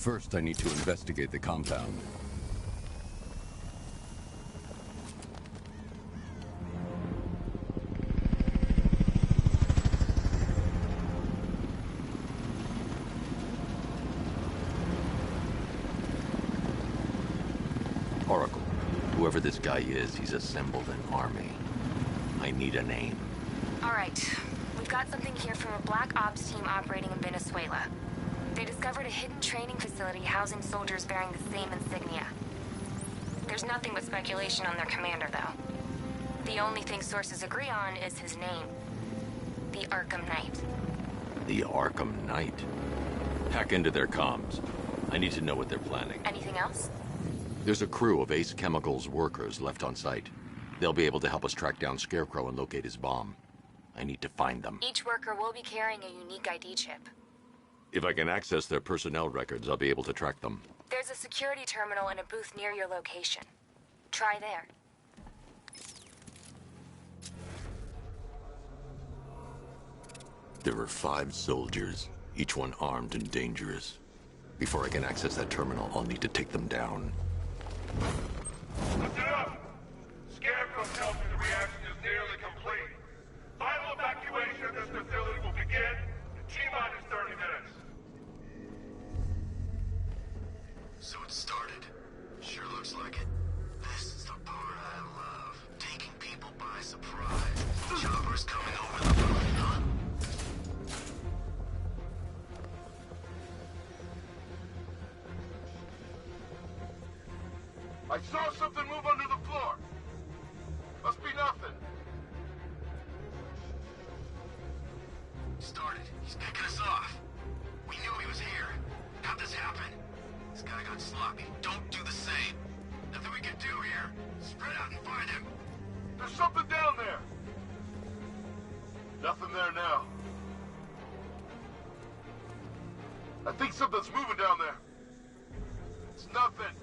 First, I need to investigate the compound. Oracle, whoever this guy is, he's assembled an army. I need a name. All right. We've got something here from a Black Ops team operating in Venezuela. They discovered a hidden training facility housing soldiers bearing the same insignia. There's nothing but speculation on their commander, though. The only thing sources agree on is his name. The ARKHAM Knight. The ARKHAM Knight? Hack into their comms. I need to know what they're planning. Anything else? There's a crew of Ace Chemicals workers left on site. They'll be able to help us track down Scarecrow and locate his bomb. I need to find them. Each worker will be carrying a unique ID chip. If I can access their personnel records, I'll be able to track them. There's a security terminal in a booth near your location. Try there. There are 5 soldiers, each one armed and dangerous. Before I can access that terminal, I'll need to take them down. Lift it up! Scarecrow tells me the reaction is nearly complete. Final evacuation of this facility will begin in T-minus 30 minutes. So it started. Sure looks like it. This is the part I love. Taking people by surprise. Choppers coming over the moon, huh? I saw something move under the floor. Must be nothing. Started. He's picking us off. We knew he was here. How'd this happen? This guy got sloppy. Don't do the same. Nothing we can do here. Spread out and find him. There's something down there. Nothing there now. I think something's moving down there. It's nothing.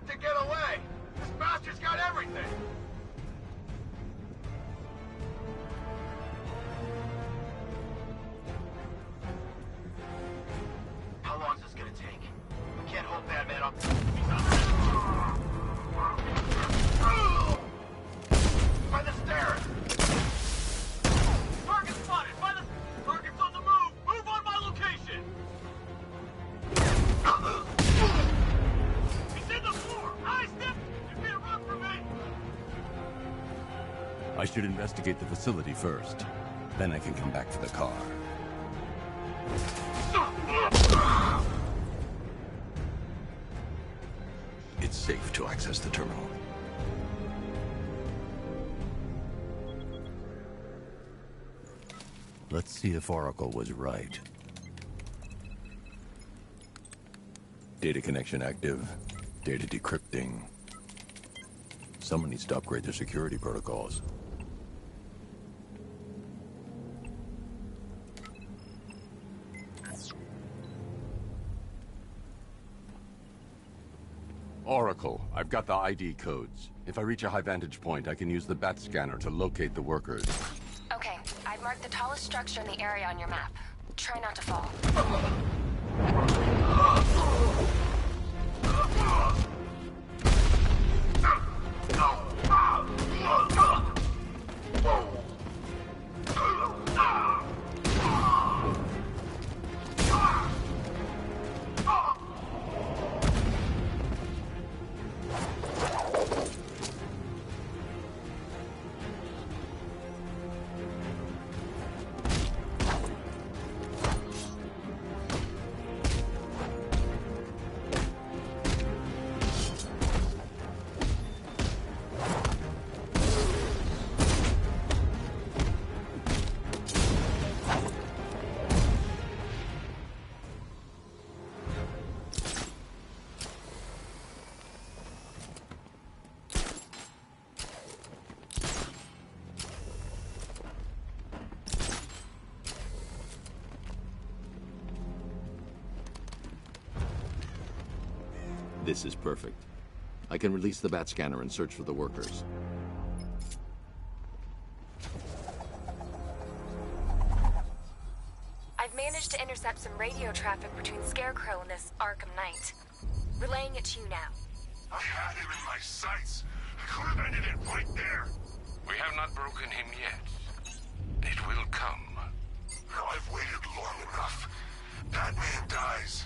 To get away! This bastard's got everything! How long is this gonna take? We can't hold that man up. By the stairs! Target spotted! By the... Target's on the move! Move on my location! I should investigate the facility first. Then I can come back for the car. It's safe to access the terminal. Let's see if Oracle was right. Data connection active. Data decrypting. Someone needs to upgrade their security protocols. Oracle, I've got the ID codes. If I reach a high vantage point, I can use the bat scanner to locate the workers. Okay, I've marked the tallest structure in the area on your map. Try not to fall. This is perfect. I can release the bat scanner and search for the workers. I've managed to intercept some radio traffic between Scarecrow and this Arkham Knight. Relaying it to you now. I had him in my sights. I could have ended it right there. We have not broken him yet. It will come. Now I've waited long enough. Batman dies.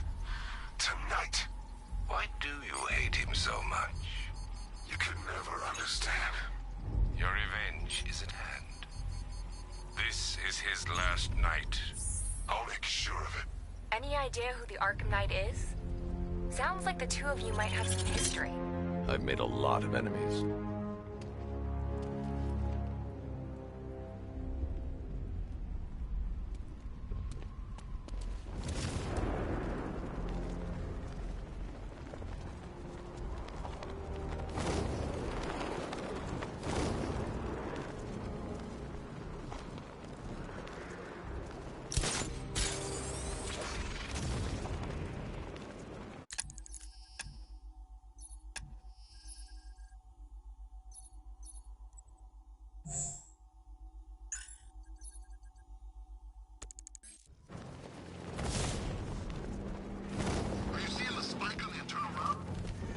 Tonight. Why do you hate him so much? You can never understand. Your revenge is at hand. This is his last night. I'll make sure of it. Any idea who the Arkham Knight is? Sounds like the two of you might have some history. I've made a lot of enemies. Are you seeing the spike on the internal router?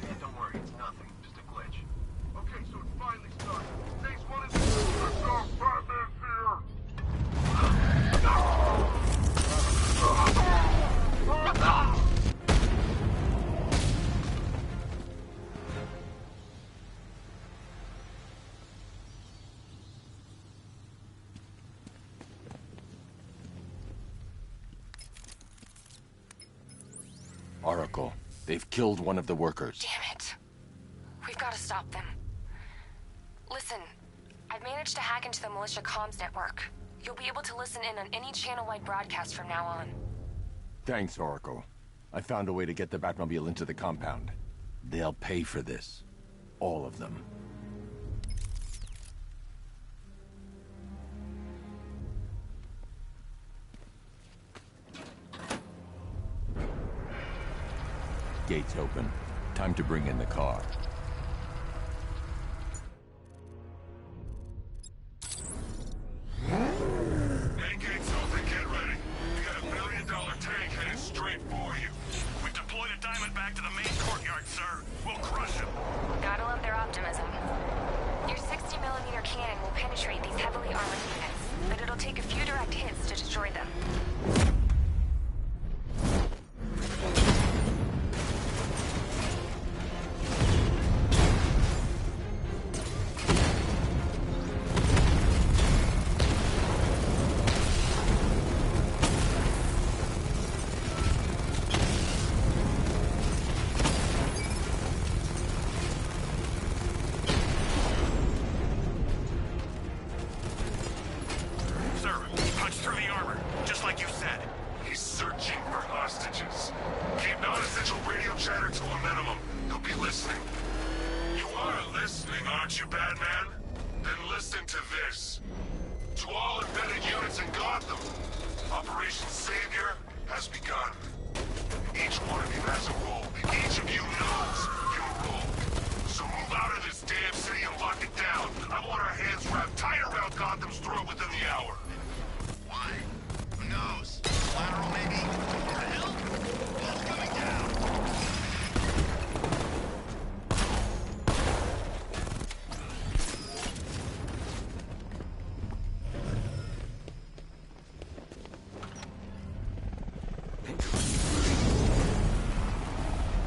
Yeah, don't worry, it's nothing. Just a glitch. Okay, so it's finally started. Phase 1 is... Let's go, Batman's here! Oracle, they've killed one of the workers. Damn it. We've got to stop them. Listen, I've managed to hack into the militia comms network. You'll be able to listen in on any channel-wide broadcast from now on. Thanks, Oracle. I found a way to get the Batmobile into the compound. They'll pay for this. All of them. Gates open. Time to bring in the car. Main gate's open, get ready. We got $1 million tank headed straight for you. We've deployed a Diamondback to the main courtyard, sir. We'll crush him. Gotta love their optimism. Your 60mm cannon will penetrate these heavily armored units, but it'll take a few direct hits to destroy them. Sir, punch through the armor, just like you said. He's searching for hostages. Keep non-essential radio chatter to a minimum. He'll be listening. You are listening, aren't you, Batman? Then listen to this. To all embedded units in Gotham, Operation Savior has begun. Each one of you has a role. Each of you knows your role. So move out of this damn city and lock it down. I want our hands wrapped tight around Gotham's throat within the hour. Why? Who knows? Collateral, maybe? Or hell? Hell's coming down.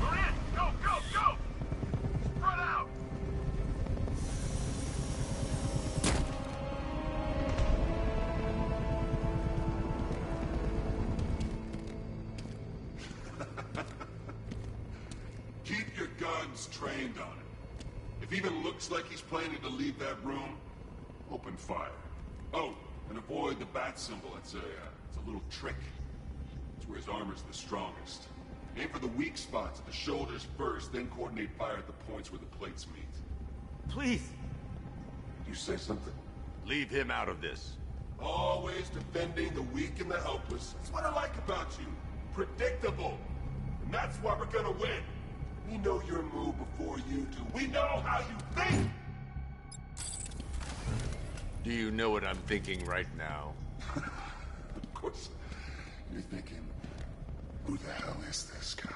We're in! Go, go, go! Spread out! Keep your guns trained on him. If he even looks like he's planning to leave that room, open fire. Oh, and avoid the bat symbol. It's a little trick. It's where his armor's the strongest. Aim for the weak spots at the shoulders first, then coordinate fire at the points where the plates meet. Please! You say something? Leave him out of this. Always defending the weak and the helpless. That's what I like about you. Predictable. And that's why we're gonna win. We know your move before you do. We know how you think! Do you know what I'm thinking right now? Of course, you're thinking, who the hell is this guy?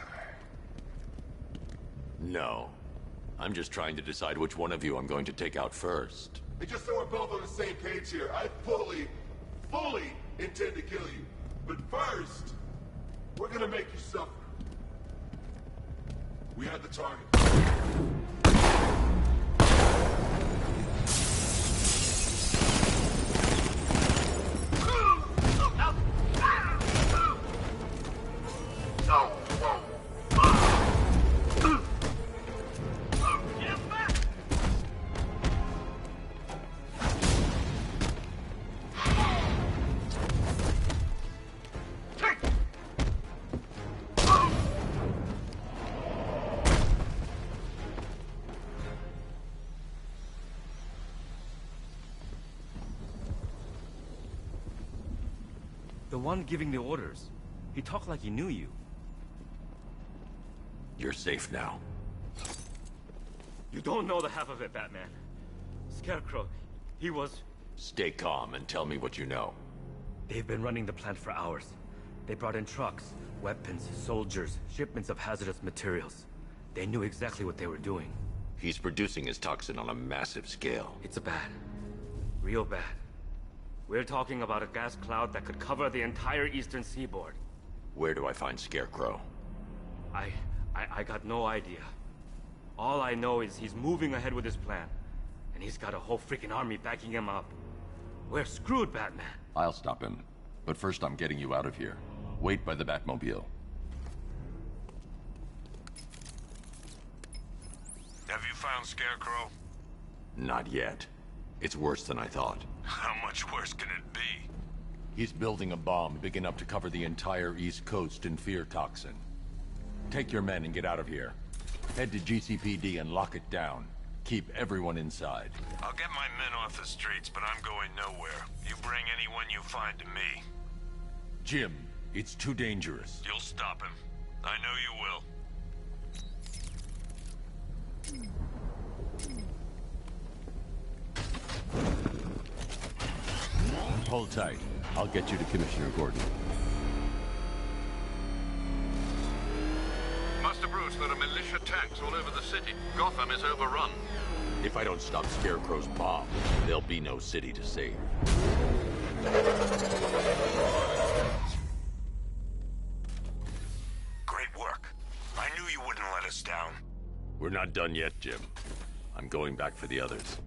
No. I'm just trying to decide which one of you I'm going to take out first. And just so we're both on the same page here, I fully intend to kill you. But first, we're gonna make you suffer. We have the target. The one giving the orders. He talked like he knew you. You're safe now. You don't know the half of it, Batman. Scarecrow, he was... Stay calm and tell me what you know. They've been running the plant for hours. They brought in trucks, weapons, soldiers, shipments of hazardous materials. They knew exactly what they were doing. He's producing his toxin on a massive scale. It's bad. Real bad. We're talking about a gas cloud that could cover the entire eastern seaboard. Where do I find Scarecrow? I got no idea. All I know is he's moving ahead with his plan. And he's got a whole freaking army backing him up. We're screwed, Batman. I'll stop him. But first I'm getting you out of here. Wait by the Batmobile. Have you found Scarecrow? Not yet. It's worse than I thought. How much worse can it be? He's building a bomb big enough to cover the entire East Coast in fear toxin. Take your men and get out of here. Head to GCPD and lock it down. Keep everyone inside. I'll get my men off the streets, but I'm going nowhere. You bring anyone you find to me. Jim, it's too dangerous. You'll stop him. I know you will. Hold tight. I'll get you to Commissioner Gordon. Master Bruce, there are militia tanks all over the city. Gotham is overrun. If I don't stop Scarecrow's bomb, there'll be no city to save. Great work. I knew you wouldn't let us down. We're not done yet, Jim. I'm going back for the others.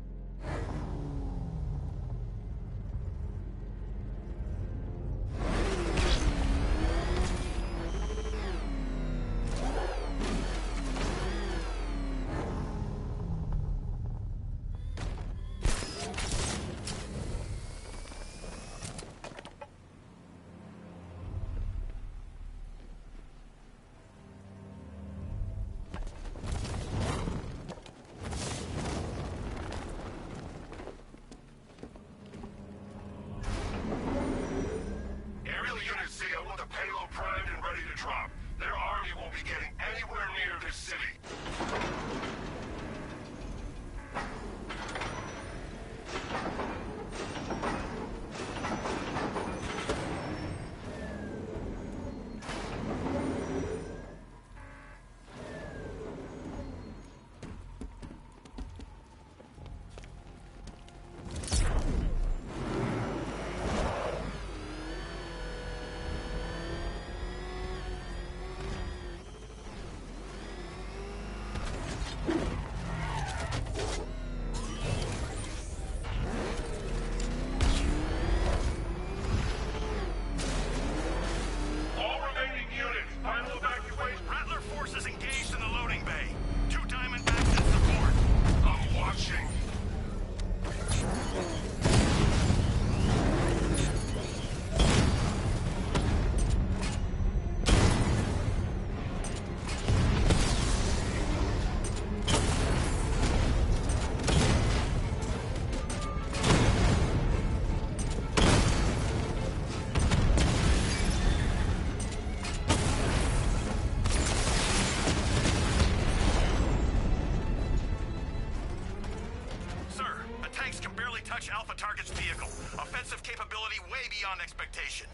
capability way beyond expectation.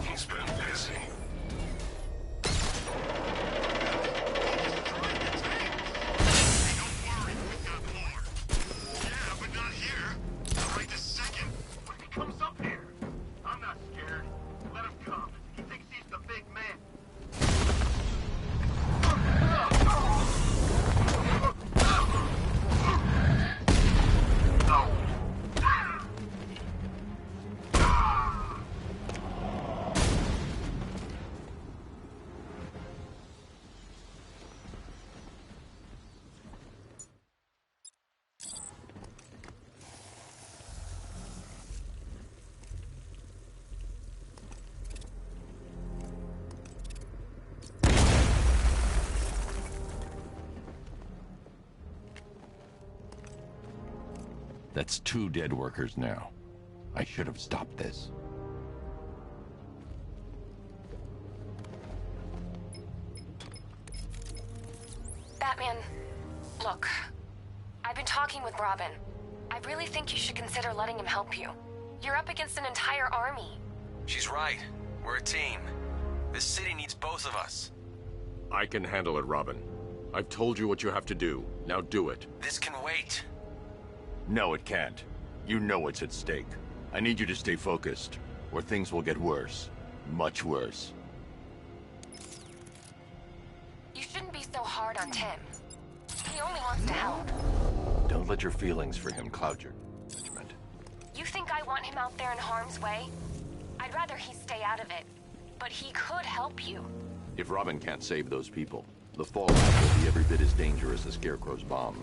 He's been busy. Hey, don't worry, we've got more. Yeah, but not here. Not right this second. What if he comes up here? I'm not scared. Let him come. He thinks he's the big man. That's 2 dead workers now. I should have stopped this. Batman, look. I've been talking with Robin. I really think you should consider letting him help you. You're up against an entire army. She's right. We're a team. This city needs both of us. I can handle it, Robin. I've told you what you have to do. Now do it. This can wait. No, it can't. You know what's at stake. I need you to stay focused, or things will get worse. Much worse. You shouldn't be so hard on Tim. He only wants to help. Don't let your feelings for him cloud your judgment. You think I want him out there in harm's way? I'd rather he stay out of it. But he could help you. If Robin can't save those people, the fallout will be every bit as dangerous as Scarecrow's bomb.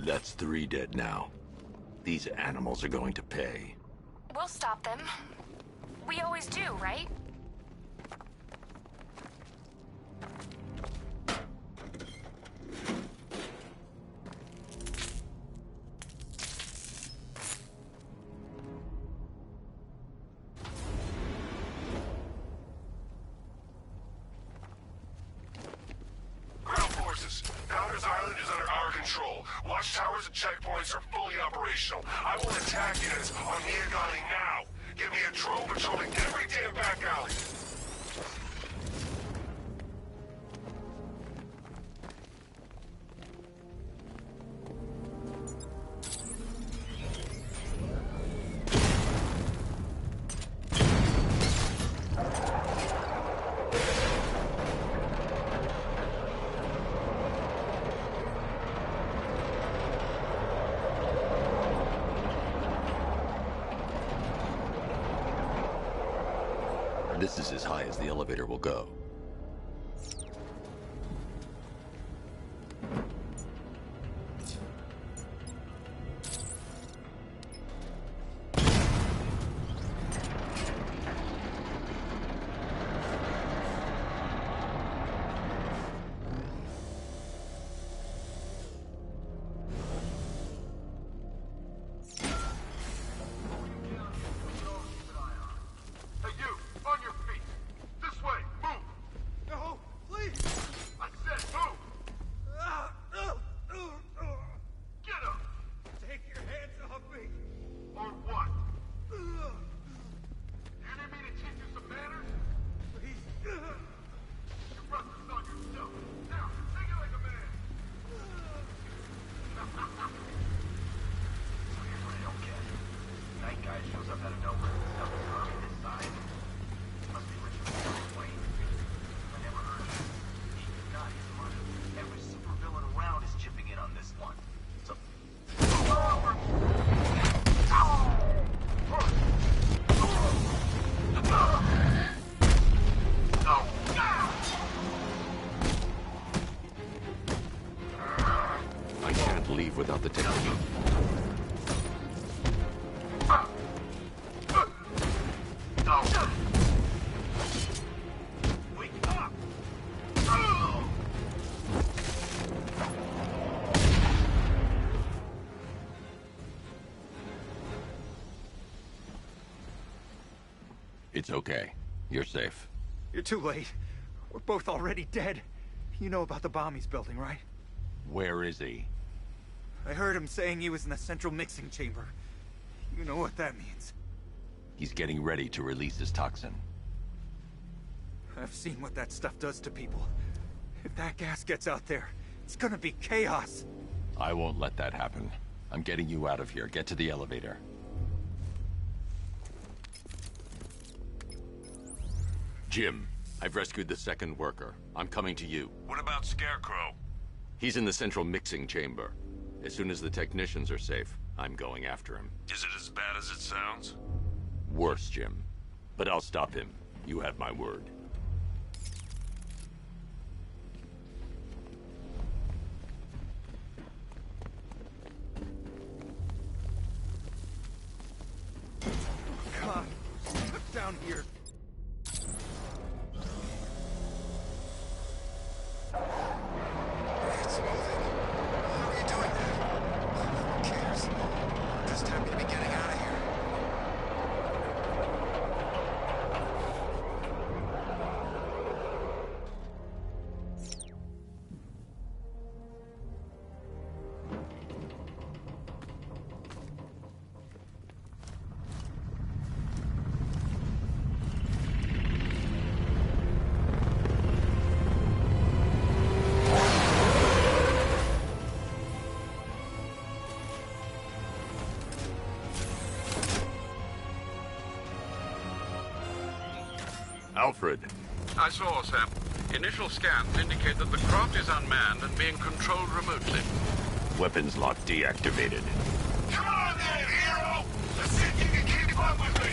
That's 3 dead now. These animals are going to pay. We'll stop them. We always do, right? Ground forces, Founders Island is under our control. Watchtowers and checkpoints are fully operational. I will attack units on Miagani now. Give me a drone patrolling every damn back alley. This is as high as the elevator will go. Hey, you! On your feet! This way! Move! Wake up! It's okay. You're safe. You're too late. We're both already dead. You know about the bomb he's building, right? Where is he? I heard him saying he was in the central mixing chamber. You know what that means. He's getting ready to release his toxin. I've seen what that stuff does to people. If that gas gets out there, it's gonna be chaos. I won't let that happen. I'm getting you out of here. Get to the elevator. Jim, I've rescued the second worker. I'm coming to you. What about Scarecrow? He's in the central mixing chamber. As soon as the technicians are safe, I'm going after him. Is it as bad as it sounds? Worse, Jim. But I'll stop him. You have my word. God, look down here. It's moving. How are you doing that? Who cares? Just happy to be getting out of here. Alfred. I saw, Sam. Initial scans indicate that the craft is unmanned and being controlled remotely. Weapons lock deactivated. Come on then, hero! Let's see if you can keep up with me!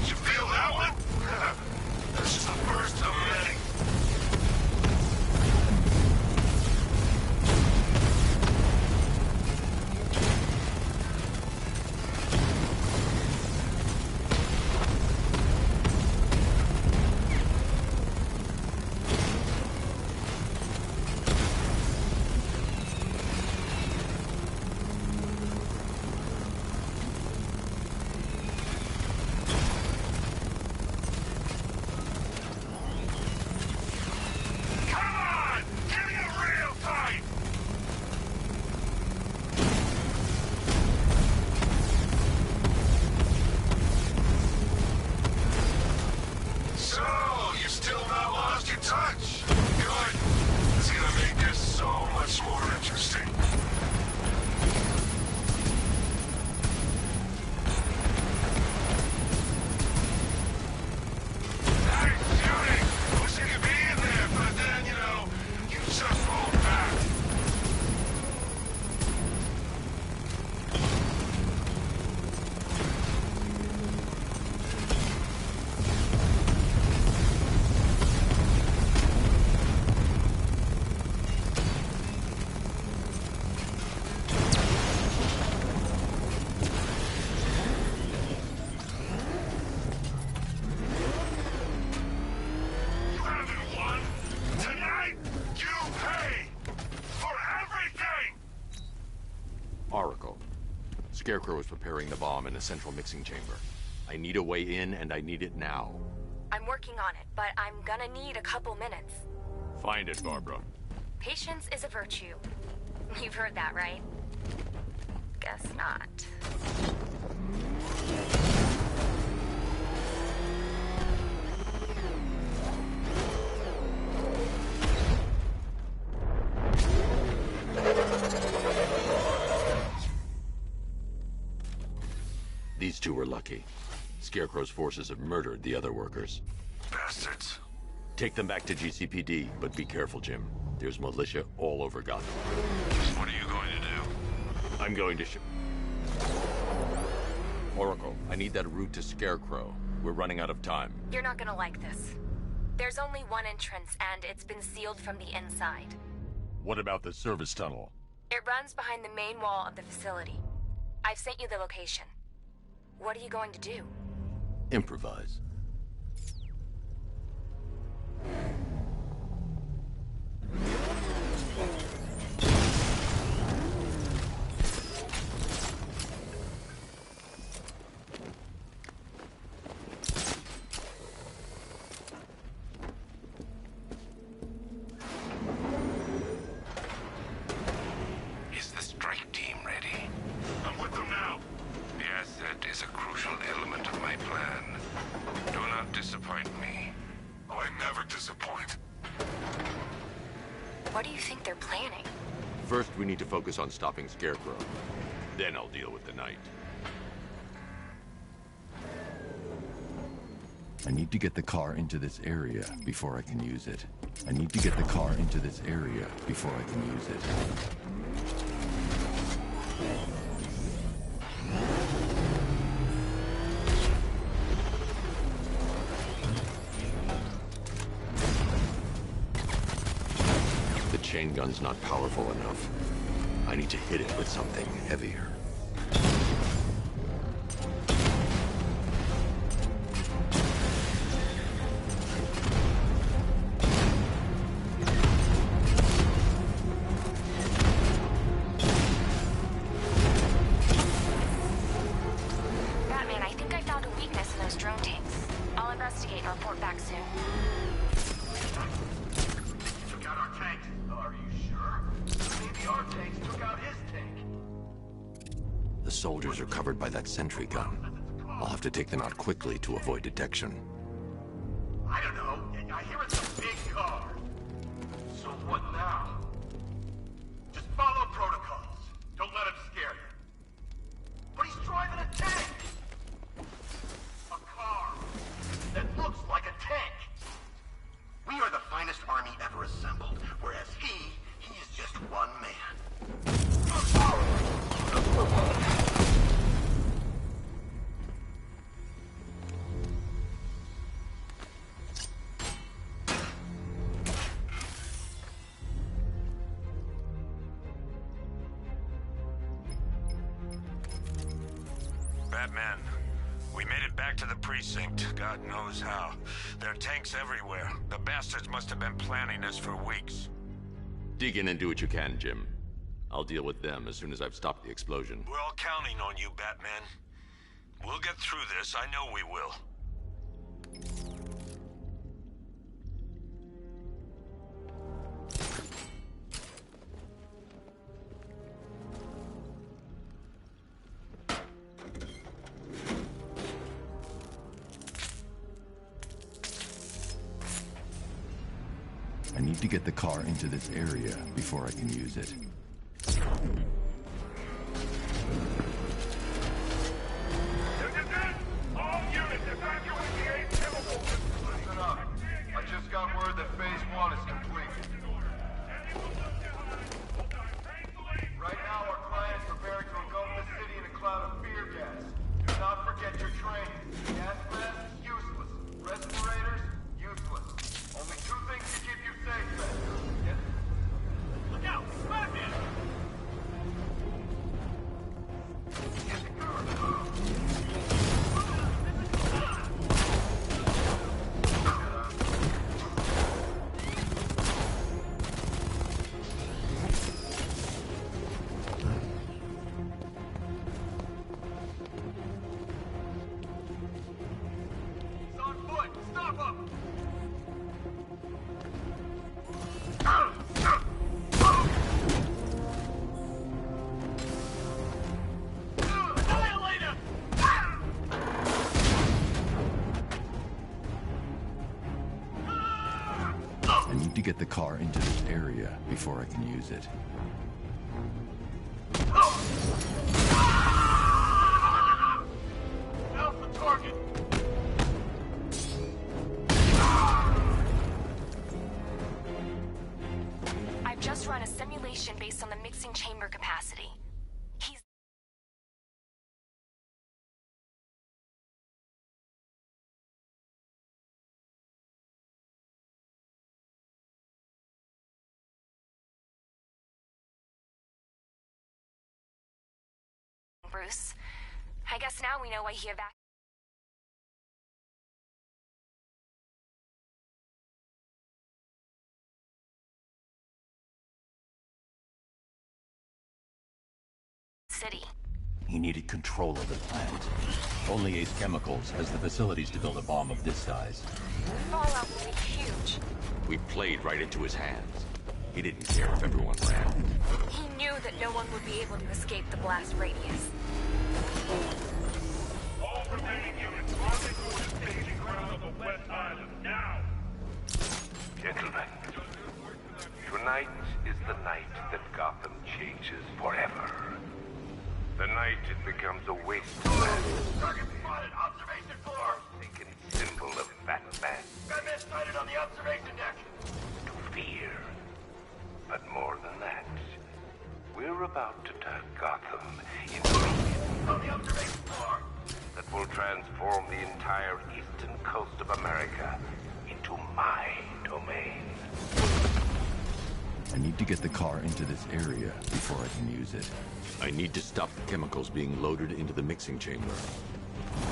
You feel that one? That's just the first of many. Scarecrow is preparing the bomb in the central mixing chamber. I need a way in, and I need it now. I'm working on it, but I'm gonna need a couple minutes. Find it, Barbara. Patience is a virtue. You've heard that, right? Guess not. These two were lucky. Scarecrow's forces have murdered the other workers. Bastards. Take them back to GCPD, but be careful, Jim. There's militia all over Gotham. What are you going to do? I'm going to Oracle, I need that route to Scarecrow. We're running out of time. You're not gonna like this. There's only one entrance, and it's been sealed from the inside. What about the service tunnel? It runs behind the main wall of the facility. I've sent you the location. What are you going to do? Improvise. Is the strike team ready? I'm with them now. The asset is a crucial element of my plan. Do not disappoint me. Oh, I never disappoint. What do you think they're planning? First, we need to focus on stopping Scarecrow. Then I'll deal with the Knight. I need to get the car into this area before I can use it. I need to get the car into this area before I can use it. The chain gun's not powerful enough. I need to hit it with something heavier. Batman, I think I found a weakness in those drone tanks. I'll investigate and report back soon. Took out our tanks. Are you sure? Maybe our tanks took out his tank. The soldiers are covered by that sentry gun. I'll have to take them out quickly to avoid detection. I don't know. I hear it's a big car. So what now? Just follow protocols. Don't let him scare you. But he's driving a tank! A car that looks like a tank! We are the finest army ever assembled, whereas he is just one man. Batman, we made it back to the precinct. God knows how. There are tanks everywhere. The bastards must have been planning this for weeks. Dig in and do what you can, Jim. I'll deal with them as soon as I've stopped the explosion. We're all counting on you, Batman. We'll get through this. I know we will. I need to get the car into this area before I can use it. All units evacuate the ACE chemical. Listen up. I just got word that phase 1 is complete. Right now, our client is preparing to engulf the city in a cloud of fear gas. Do not forget your training. Gas masks, useless. Respirators, useless. Only two things can keep you safe, man. Get... Look out! Batman! Get the car! He's on foot! Stop him! Annihilate him! I need to get the car into this area before I can use it. Now's the target! I've just run a simulation based on the mixing chamber capacity. Bruce. I guess now we know why he evacuated the city. He needed control of the plant. Only Ace Chemicals has the facilities to build a bomb of this size. The fallout will be huge. We played right into his hands. He didn't care if everyone ran. He knew that no one would be able to escape the blast radius. All remaining units rendezvous at the staging ground of the West Island now! Gentlemen, tonight is the night that Gotham changes forever. The night it becomes a wasteland. Target spotted! Observation floor! Taken symbol of Batman. Batman sighted on the observation deck! To fear. But more than that, we're about to turn Gotham into a On the observation floor! that will transform the entire eastern coast of America into my domain. I need to get the car into this area before I can use it. I need to stop the chemicals being loaded into the mixing chamber.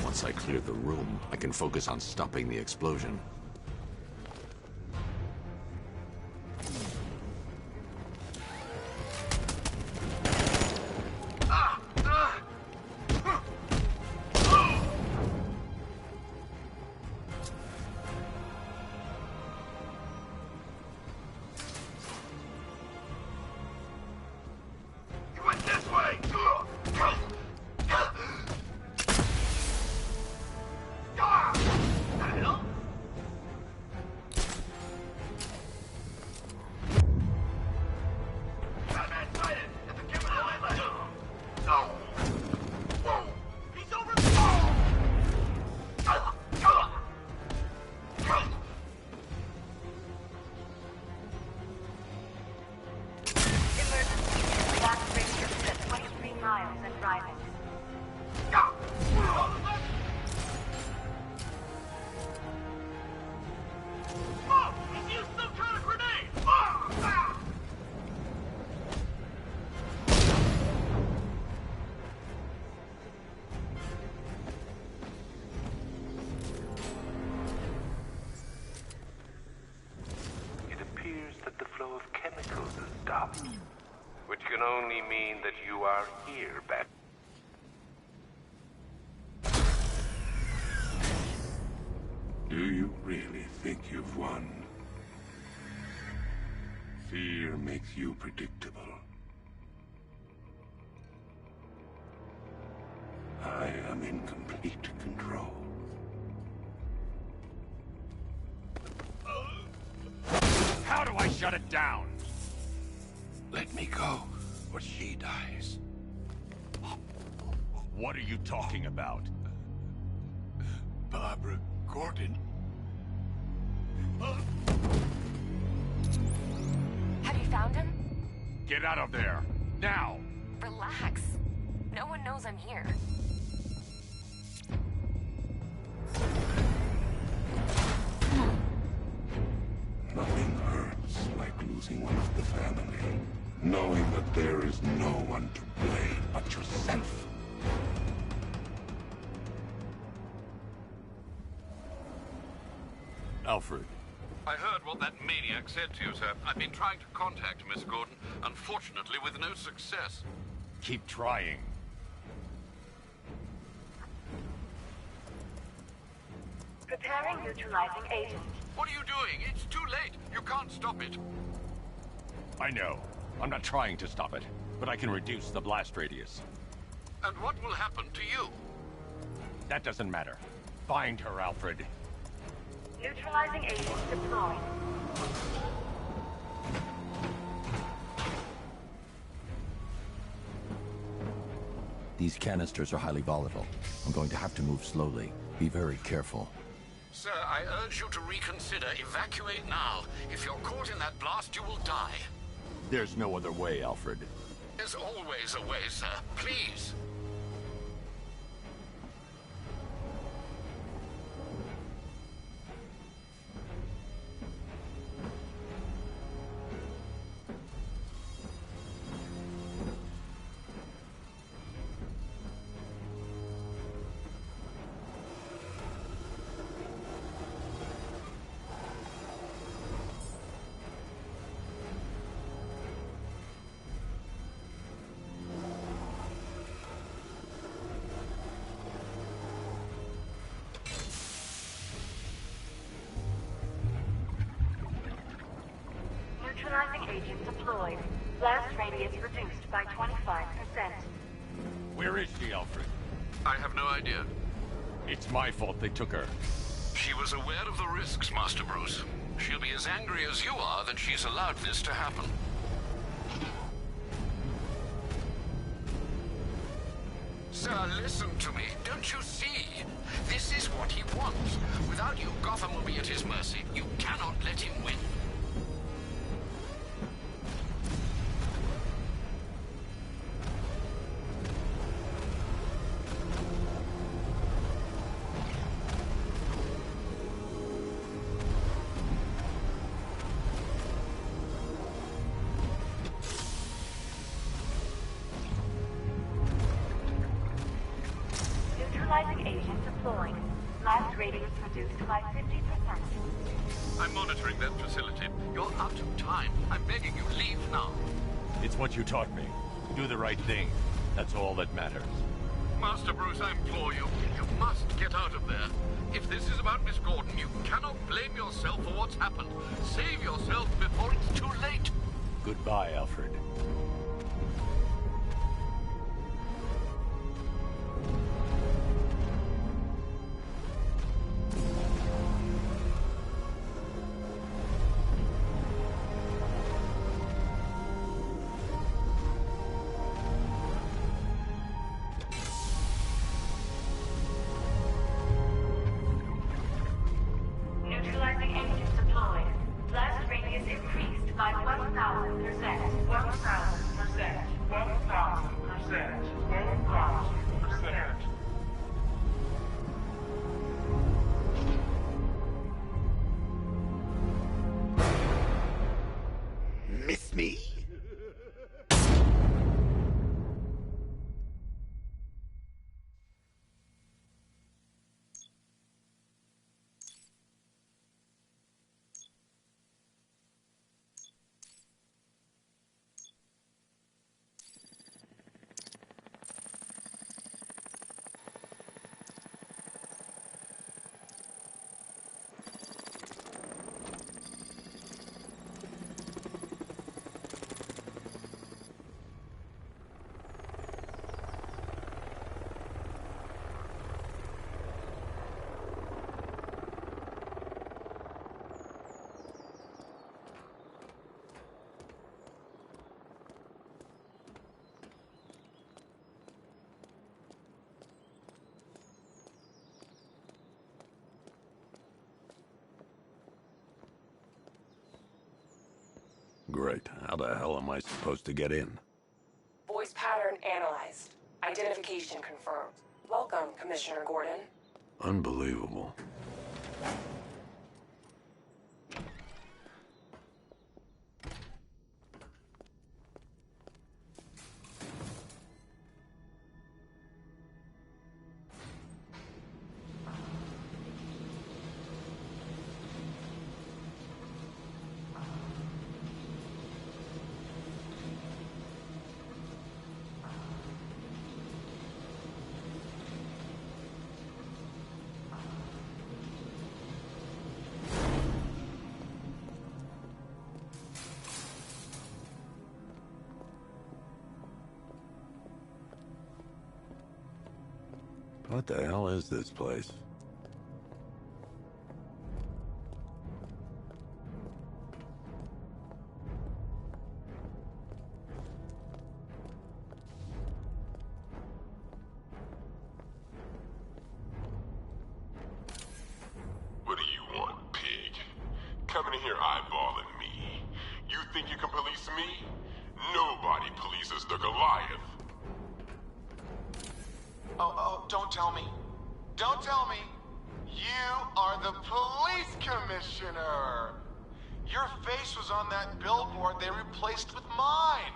Once I clear the room, I can focus on stopping the explosion. He went this way! The hell? Batman sighted at the Gemini Island! No! Whoa! He's over the wall! Emergency. Blast radius at 23 miles and rising. Oh, he's used some kind of grenade! It appears that the flow of chemicals has stopped, which can only mean that you are here, Bat. Do you really think you've won? Fear makes you predictable. I am in complete control. How do I shut it down? Let me go, or she dies. What are you talking about? Barbara Gordon. Have you found him? Get out of there! Now! Relax. No one knows I'm here. Nothing hurts like losing one of the family. Knowing that there is no one to blame but yourself. Alfred, I heard what that maniac said to you, sir. I've been trying to contact Miss Gordon, unfortunately with no success. keep trying. Preparing neutralizing agent. What are you doing? It's too late. You can't stop it. I know. I'm not trying to stop it, but I can reduce the blast radius. And what will happen to you? That doesn't matter. Find her, Alfred. Neutralizing agent deployed. These canisters are highly volatile. I'm going to have to move slowly. Be very careful. Sir, I urge you to reconsider. Evacuate now. If you're caught in that blast, you will die. There's no other way, Alfred. There's always a way, sir. Please. Neutralizing agent deployed. Blast radius reduced by 25%. Where is she, Alfred? I have no idea. It's my fault they took her. She was aware of the risks, Master Bruce. She'll be as angry as you are that she's allowed this to happen. Sir, listen to me. Don't you see? This is what he wants. Without you, Gotham will be at his mercy. You cannot let him win. Neutralizing agent deployed. Blast radius reduced by 50%. I'm monitoring that facility. You're out of time. I'm begging you, leave now. It's what you taught me. Do the right thing. That's all that matters. Master Bruce, I implore you. You must get out of there. If this is about Miss Gordon, you cannot blame yourself for what's happened. Save yourself before it's too late. Goodbye, Alfred. Neutralizing agent deployed. Blast radius increased by 1,000%. 1,000%. 1,000%. 1,000%. Miss me? Great. How the hell am I supposed to get in? Voice pattern analyzed. Identification confirmed. Welcome, Commissioner Gordon. Unbelievable. What the hell is this place? What do you want, pig? Coming in here eyeballing me. You think you can police me? Nobody polices the Goliath. Oh, don't tell me. Don't tell me. You are the police commissioner. Your face was on that billboard they replaced with mine.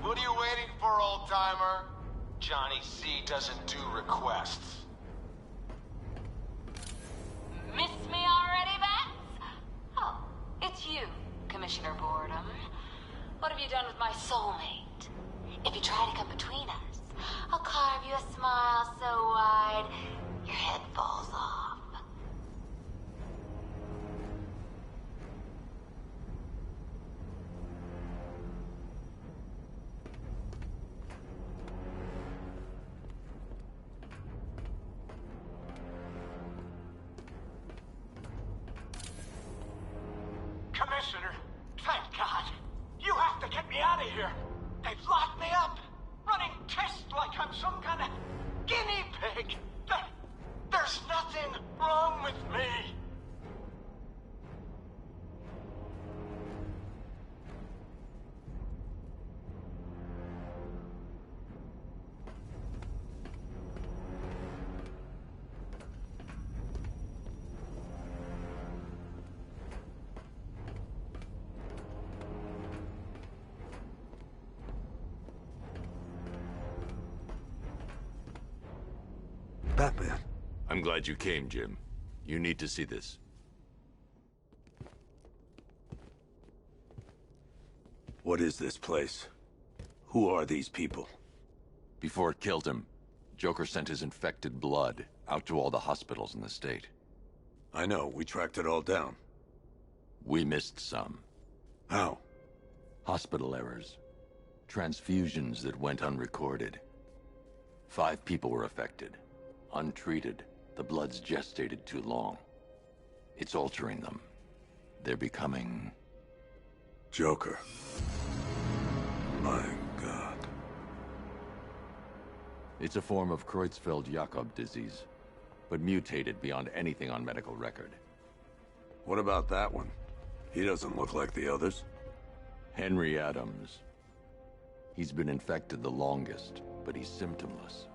What are you waiting for, old-timer? Johnny C doesn't do requests. Miss me already, Bats? Oh, it's you, Commissioner Boredom. What have you done with my soulmate? If you try to come between us, I'll carve you a smile so wide, your head falls off. Batman. I'm glad you came, Jim. You need to see this. What is this place? Who are these people? Before it killed him, Joker sent his infected blood out to all the hospitals in the state. I know, we tracked it all down. We missed some. How? Hospital errors. Transfusions that went unrecorded. 5 people were affected. Untreated, the blood's gestated too long. It's altering them. They're becoming... Joker. My God. It's a form of Creutzfeldt-Jakob disease, but mutated beyond anything on medical record. What about that one? He doesn't look like the others. Henry Adams. He's been infected the longest, but he's symptomless.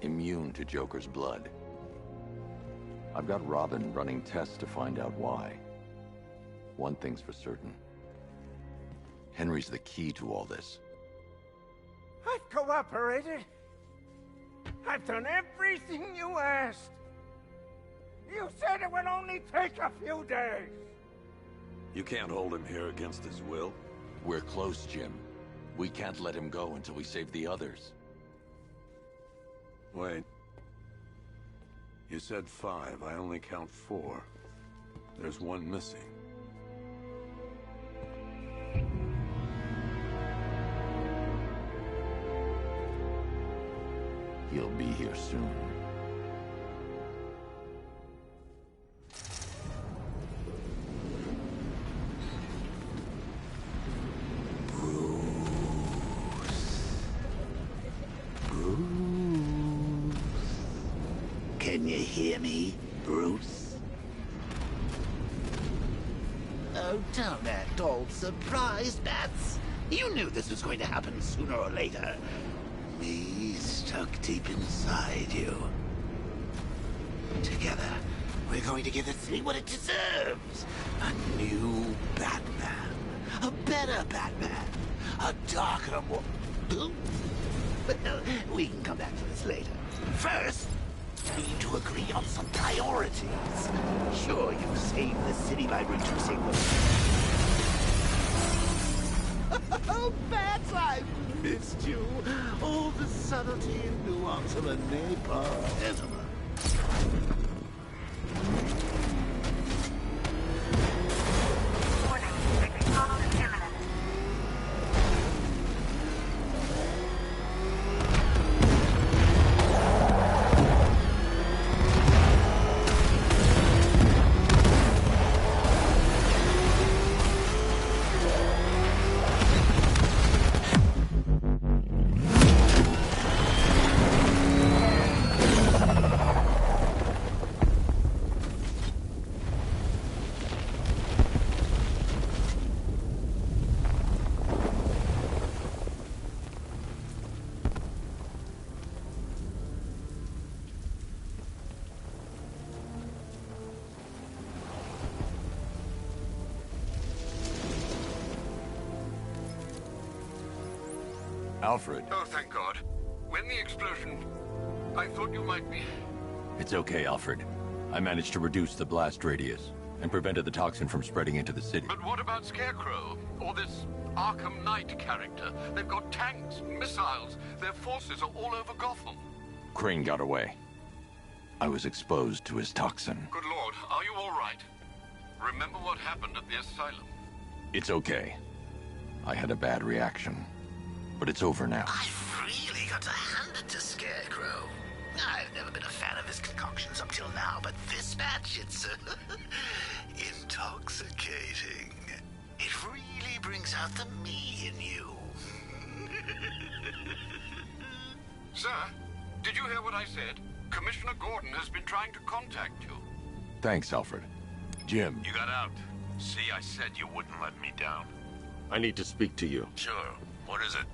Immune to Joker's blood. I've got Robin running tests to find out why. One thing's for certain. Henry's the key to all this. I've cooperated. I've done everything you asked. You said it would only take a few days. You can't hold him here against his will. We're close, Jim. We can't let him go until we save the others. Wait. You said 5. I only count 4. There's one missing. He'll be here soon. Can you hear me, Bruce? Oh, don't act all surprised, Bats. You knew this was going to happen sooner or later. Me stuck deep inside you. Together, we're going to give the city what it deserves. A new Batman. A better Batman. A darker one. Well, we can come back to this later. First, we need to agree on some priorities. Sure, you saved the city by reducing the... Oh, Bats, I've missed you. All the subtlety and nuance of a napalm enema. Alfred. Oh, thank God. When the explosion... I thought you might be... It's okay, Alfred. I managed to reduce the blast radius and prevented the toxin from spreading into the city. But what about Scarecrow? Or this Arkham Knight character? They've got tanks, missiles. Their forces are all over Gotham. Crane got away. I was exposed to his toxin. Good Lord, are you all right? Remember what happened at the asylum? It's okay. I had a bad reaction. But it's over now. I've really got to hand it to Scarecrow. I've never been a fan of his concoctions up till now, but this batch, it's intoxicating. It really brings out the me in you. Sir, did you hear what I said? Commissioner Gordon has been trying to contact you. Thanks, Alfred. Jim. You got out. See, I said you wouldn't let me down. I need to speak to you. Sure. What is it?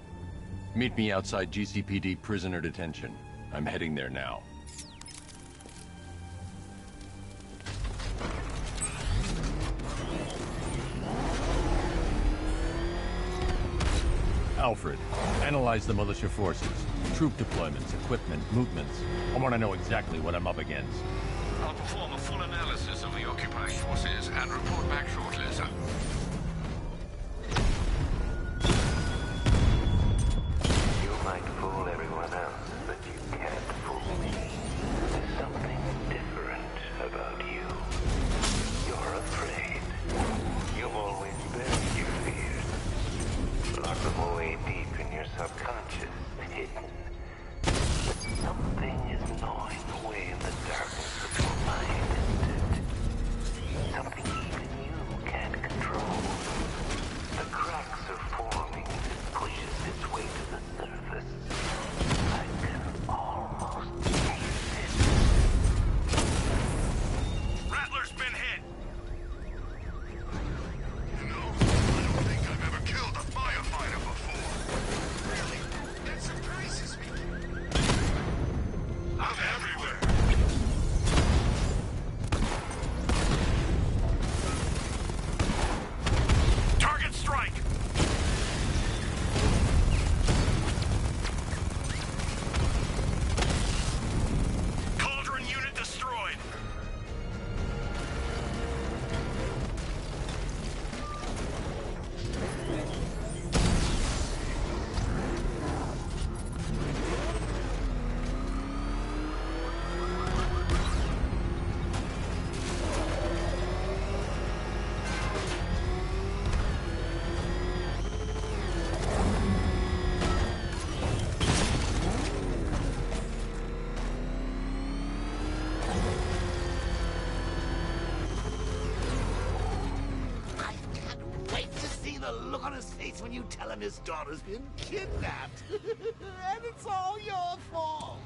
Meet me outside GCPD prisoner detention. I'm heading there now. Alfred, analyze the militia forces, troop deployments, equipment, movements. I want to know exactly what I'm up against. I'll perform a full analysis of the occupying forces and report back shortly, sir. You might fool everyone else, but you can't fool me. There's something different about you. You're afraid. You've always buried your fears. Lock them away deep in your subconscious, hidden. But something is gnawing away in the darkness of your mind, isn't it? Something even you can't control. The cracks are forming as it pushes its way to the surface. I can almost taste it. Rattler's been hit! You know, I don't think I've ever killed a firefighter before. Really? That surprises me. I'm everywhere. Target strike! Cauldron unit destroyed. Wait to see the look on his face when you tell him his daughter's been kidnapped. And it's all your fault.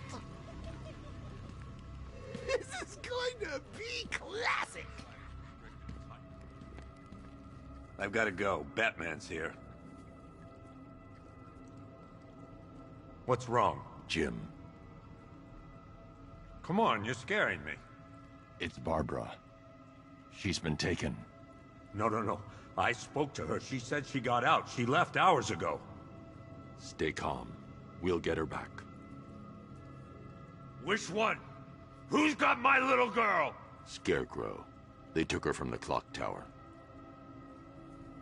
This is going to be classic. I've got to go. Batman's here. What's wrong? Jim, Come on, you're scaring me. it's Barbara. She's been taken. No. I spoke to her. She said she got out. She left hours ago. Stay calm. We'll get her back. Which one? Who's got my little girl? Scarecrow. They took her from the clock tower.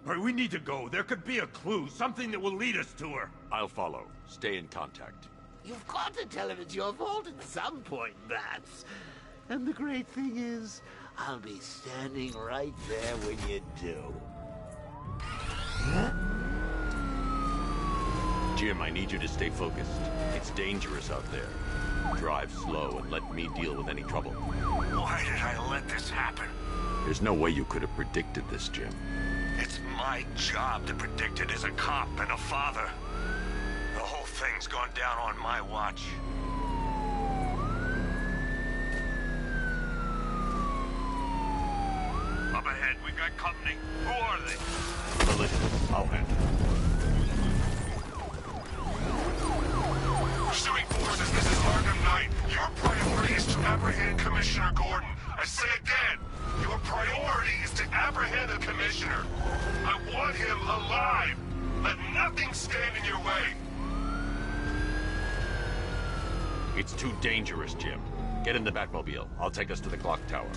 All right, we need to go. There could be a clue, something that will lead us to her. I'll follow. Stay in contact. You've got to tell him it's your fault at some point, Bats. And the great thing is, I'll be standing right there when you do. Jim, I need you to stay focused. It's dangerous out there. Drive slow and let me deal with any trouble. Why did I let this happen? There's no way you could have predicted this, Jim. It's my job to predict it as a cop and a father. The whole thing's gone down on my watch. Up ahead, we've got company. Who are they? Malicious. I'll handle it. Pursuing forces, this is Arkham Knight. Your priority is to apprehend Commissioner Gordon. I say again, your priority is to apprehend the Commissioner. I want him alive. Let nothing stand in your way. It's too dangerous, Jim. Get in the Batmobile. I'll take us to the clock tower.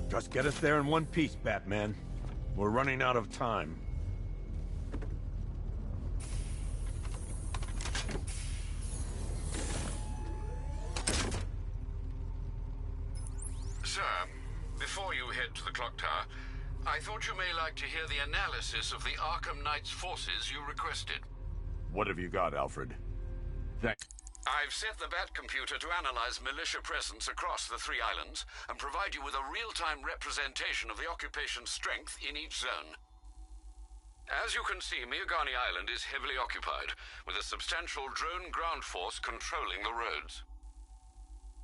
Just get us there in one piece, Batman. We're running out of time. Sir, before you head to the clock tower, I thought you may like to hear the analysis of the Arkham Knight's forces you requested. What have you got, Alfred? Thanks. I've set the Bat computer to analyze militia presence across the 3 islands and provide you with a real-time representation of the occupation's strength in each zone. As you can see, Miagani Island is heavily occupied, with a substantial drone ground force controlling the roads.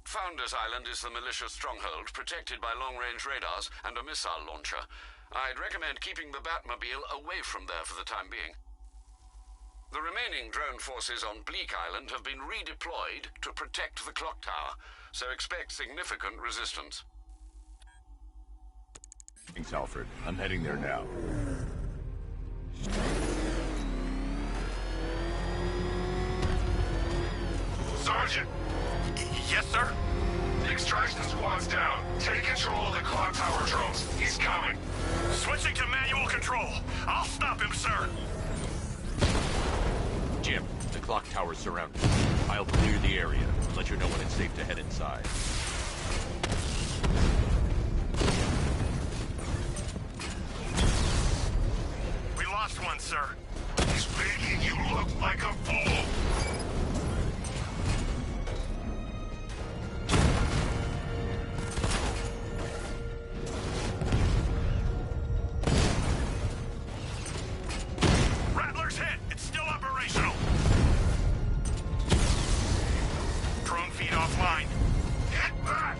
Founders Island is the militia stronghold, protected by long-range radars and a missile launcher. I'd recommend keeping the Batmobile away from there for the time being. The remaining drone forces on Bleak Island have been redeployed to protect the clock tower, so expect significant resistance. Thanks, Alfred. I'm heading there now. Sergeant! Yes, sir? The extraction squad's down. Take control of the clock tower drones. He's coming. Switching to manual control. I'll stop him, sir. Jim, the clock tower's surrounded. I'll clear the area and let you know when it's safe to head inside. We lost one, sir. He's making you look like a fool. Rattler's hit. It's still operational. Drone feed offline. Get back!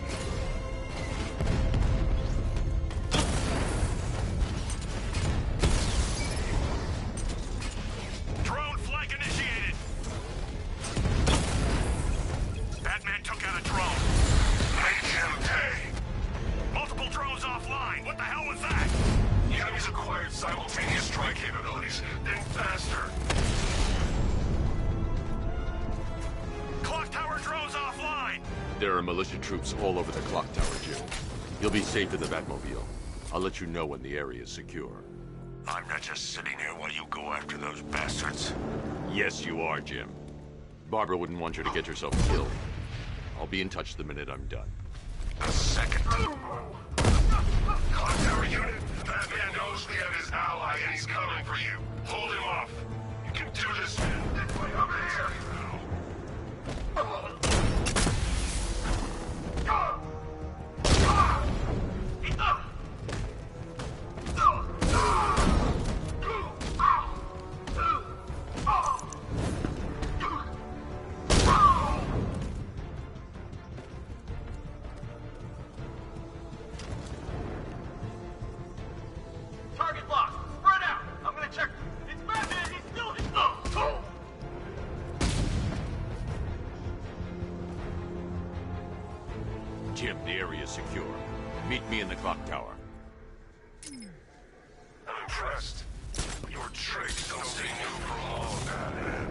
Drone flight initiated. Batman took out a drone. Make him pay. Multiple drones offline. What the hell was that? The enemy's acquired simultaneous strike capabilities. Then faster. Clock tower drones offline. There are militia troops all over the clock tower, Jim. You'll be safe in the Batmobile. I'll let you know when the area is secure. I'm not just sitting here while you go after those bastards. Yes, you are, Jim. Barbara wouldn't want you to get yourself killed. I'll be in touch the minute I'm done. A second. Clock tower unit, Batman knows we have his ally and he's coming for you. Hold him off. You can do this, man. This way, over here. Target locked. Spread out. I'm gonna check. It's Batman. He's still. Jim, the area is secure. Meet me in the clock tower. I'm impressed. Your tricks don't stay new for long, Batman.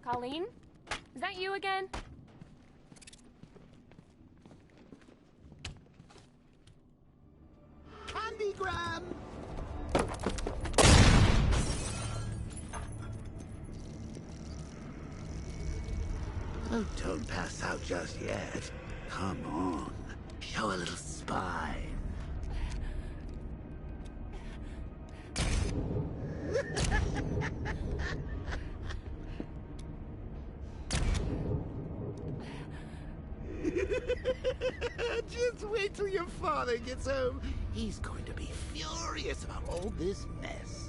Colleen? Is that you again? Candygram! Oh, don't pass out just yet. Come on. Show a little spine. Just wait till your father gets home. He's going to be furious about all this mess.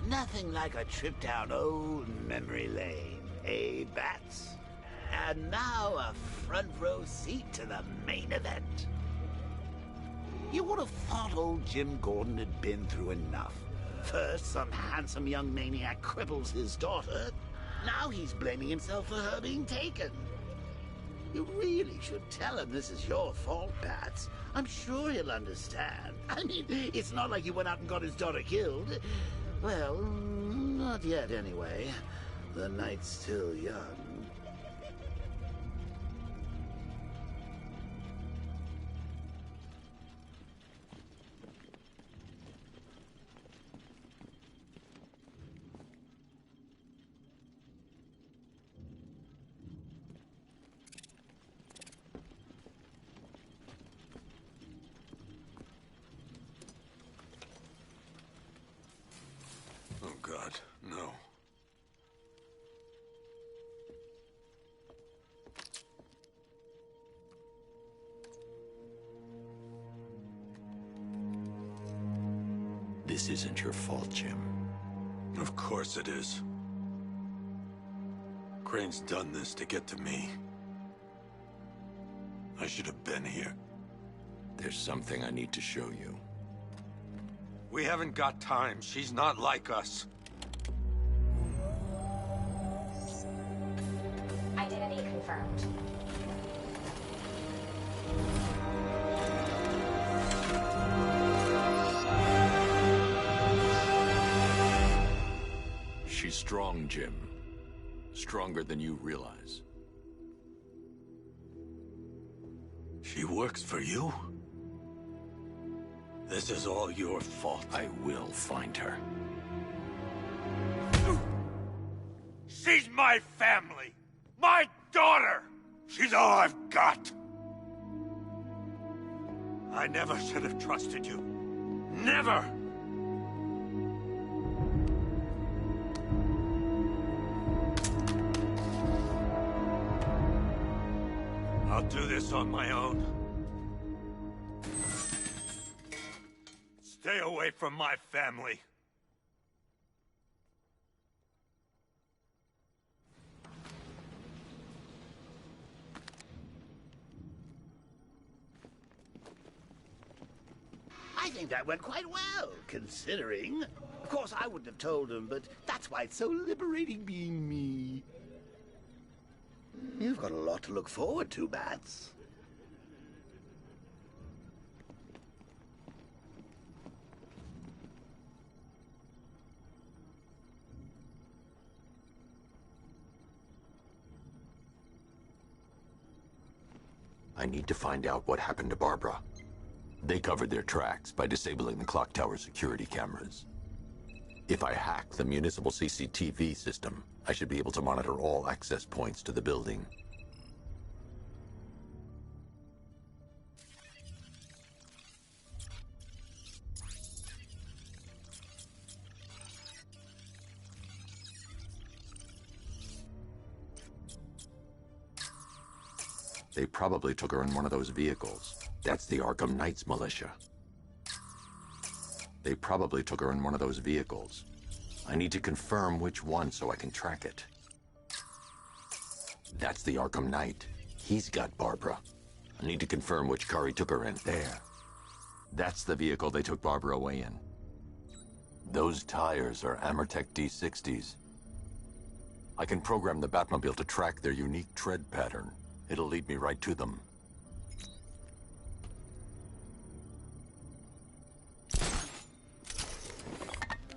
Nothing like a trip down old memory lane, eh, Bats? And now a front row seat to the main event. You would have thought old Jim Gordon had been through enough. First, some handsome young maniac cripples his daughter. Now he's blaming himself for her being taken. You really should tell him this is your fault, Bats. I'm sure he'll understand. I mean, it's not like you went out and got his daughter killed. Well, not yet, anyway. The night's still young. Oh, God, no. This isn't your fault, Jim. Of course it is. Crane's done this to get to me. I should have been here. There's something I need to show you. We haven't got time. She's not like us. Identity confirmed. She's strong, Jim. Stronger than you realize. She works for you? This is all your fault. I will find her. She's my family! My daughter! She's all I've got! I never should have trusted you. Never! I'll do this on my own. Stay away from my family. I think that went quite well, considering. Of course, I wouldn't have told him, but that's why it's so liberating being me. You've got a lot to look forward to, Bats. I need to find out what happened to Barbara. They covered their tracks by disabling the clock tower security cameras. If I hack the municipal CCTV system, I should be able to monitor all access points to the building. They probably took her in one of those vehicles. That's the Arkham Knights militia. They probably took her in one of those vehicles. I need to confirm which one so I can track it. That's the Arkham Knight. He's got Barbara. I need to confirm which car he took her in. There. That's the vehicle they took Barbara away in. Those tires are Amertech D60s. I can program the Batmobile to track their unique tread pattern. It'll lead me right to them.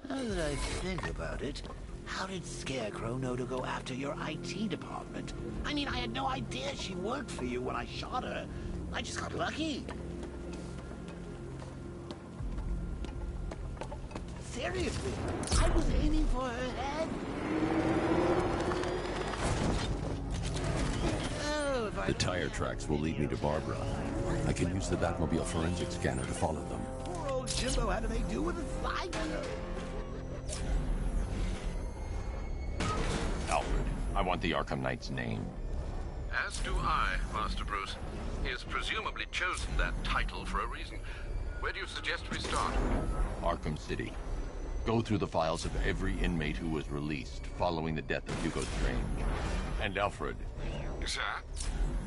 Now that I think about it, how did Scarecrow know to go after your IT department? I mean, I had no idea she worked for you when I shot her. I just got lucky. Seriously, I was aiming for her head. Oh, if I... The tire tracks will lead me to Barbara. I can use the Batmobile forensic scanner to follow them. Poor old Jimbo had to make do with a psycho. Alfred, I want the Arkham Knight's name. As do I, Master Bruce. He has presumably chosen that title for a reason. Where do you suggest we start? Arkham City. Go through the files of every inmate who was released following the death of Hugo Strange. And Alfred. Sir?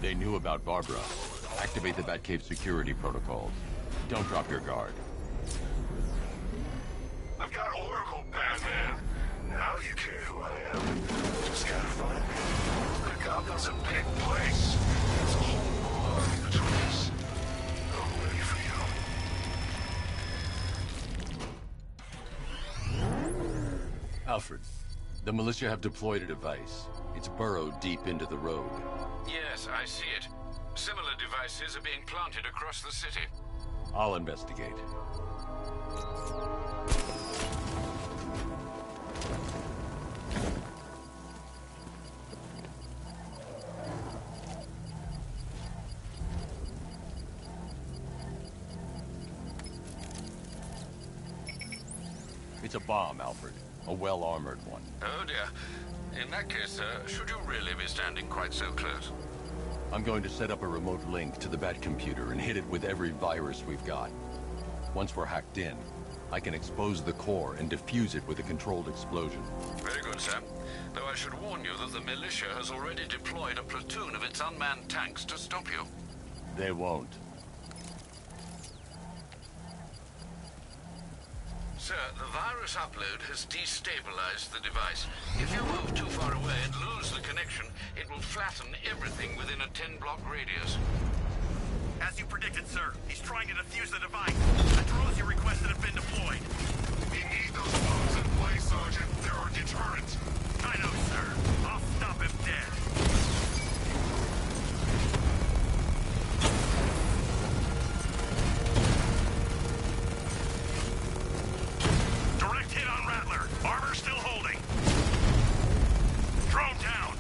They knew about Barbara. Activate the Batcave security protocols. Don't drop your guard. I've got Oracle, Batman. Now you care who I am. Just gotta find me. Gotham's a big place. There's a whole lot in between us. I'm ready for you. Alfred, The militia have deployed a device. It's burrowed deep into the road. Yes, I see it. Similar devices are being planted across the city. I'll investigate. It's a bomb, Alfred. A well-armored one. Oh dear. In that case, should you really be standing quite so close? I'm going to set up a remote link to the Bat computer and hit it with every virus we've got. Once we're hacked in, I can expose the core and defuse it with a controlled explosion. Very good, sir. Though I should warn you that the militia has already deployed a platoon of its unmanned tanks to stop you. They won't. Sir, the virus upload has destabilized the device. If you move too far away and lose the connection, it will flatten everything within a 10-block radius. As you predicted, sir, he's trying to defuse the device. The drones you requested have been deployed. We need those bombs in place, Sergeant. They're our deterrent. I know, sir. I'll stop him dead. Direct hit on Rattler. Armor still holding. Drone down.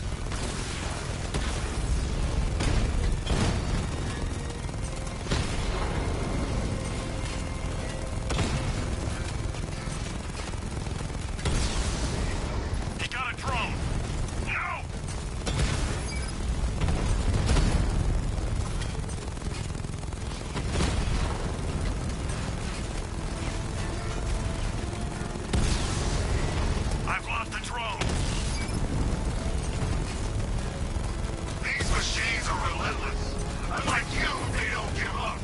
He got a drone. No! I've lost the drone. These machines are relentless. Unlike you, they don't give up.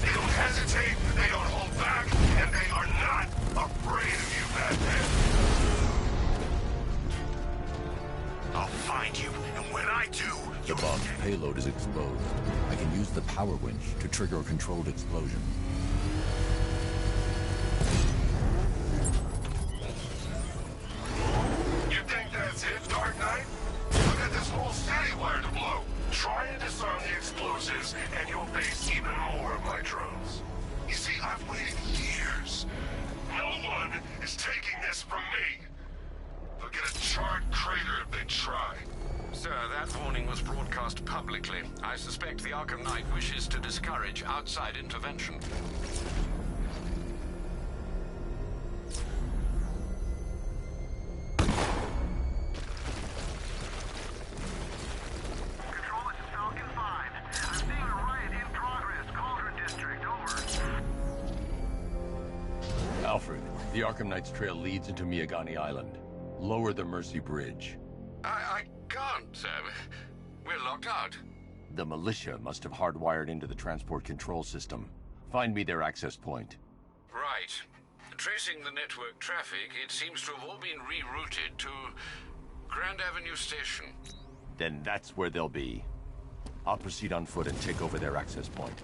They don't hesitate, they don't hold back, and they are not afraid of you, Batman. I'll find you, and when I do, The bomb's payload is exposed. I can use the power winch to trigger a controlled explosion. You think that's it, Dark Knight? Look at this whole city wired to blow. Try and disarm the explosives, and you'll face even more of my drones. You see, I've waited years. No one is taking this from me. They'll get a charred crater if they try. Sir, that warning was broadcast publicly. I suspect the Arkham Knight wishes to discourage outside intervention. Control, this is Falcon 5. I'm seeing a riot in progress. Cauldron District, over. Alfred, the Arkham Knight's trail leads into Miagani Island. Lower the Mercy Bridge. I can't, sir. We're locked out. The militia must have hardwired into the transport control system. Find me their access point. Right. Tracing the network traffic, it seems to have all been rerouted to Grand Avenue Station. Then that's where they'll be. I'll proceed on foot and take over their access point.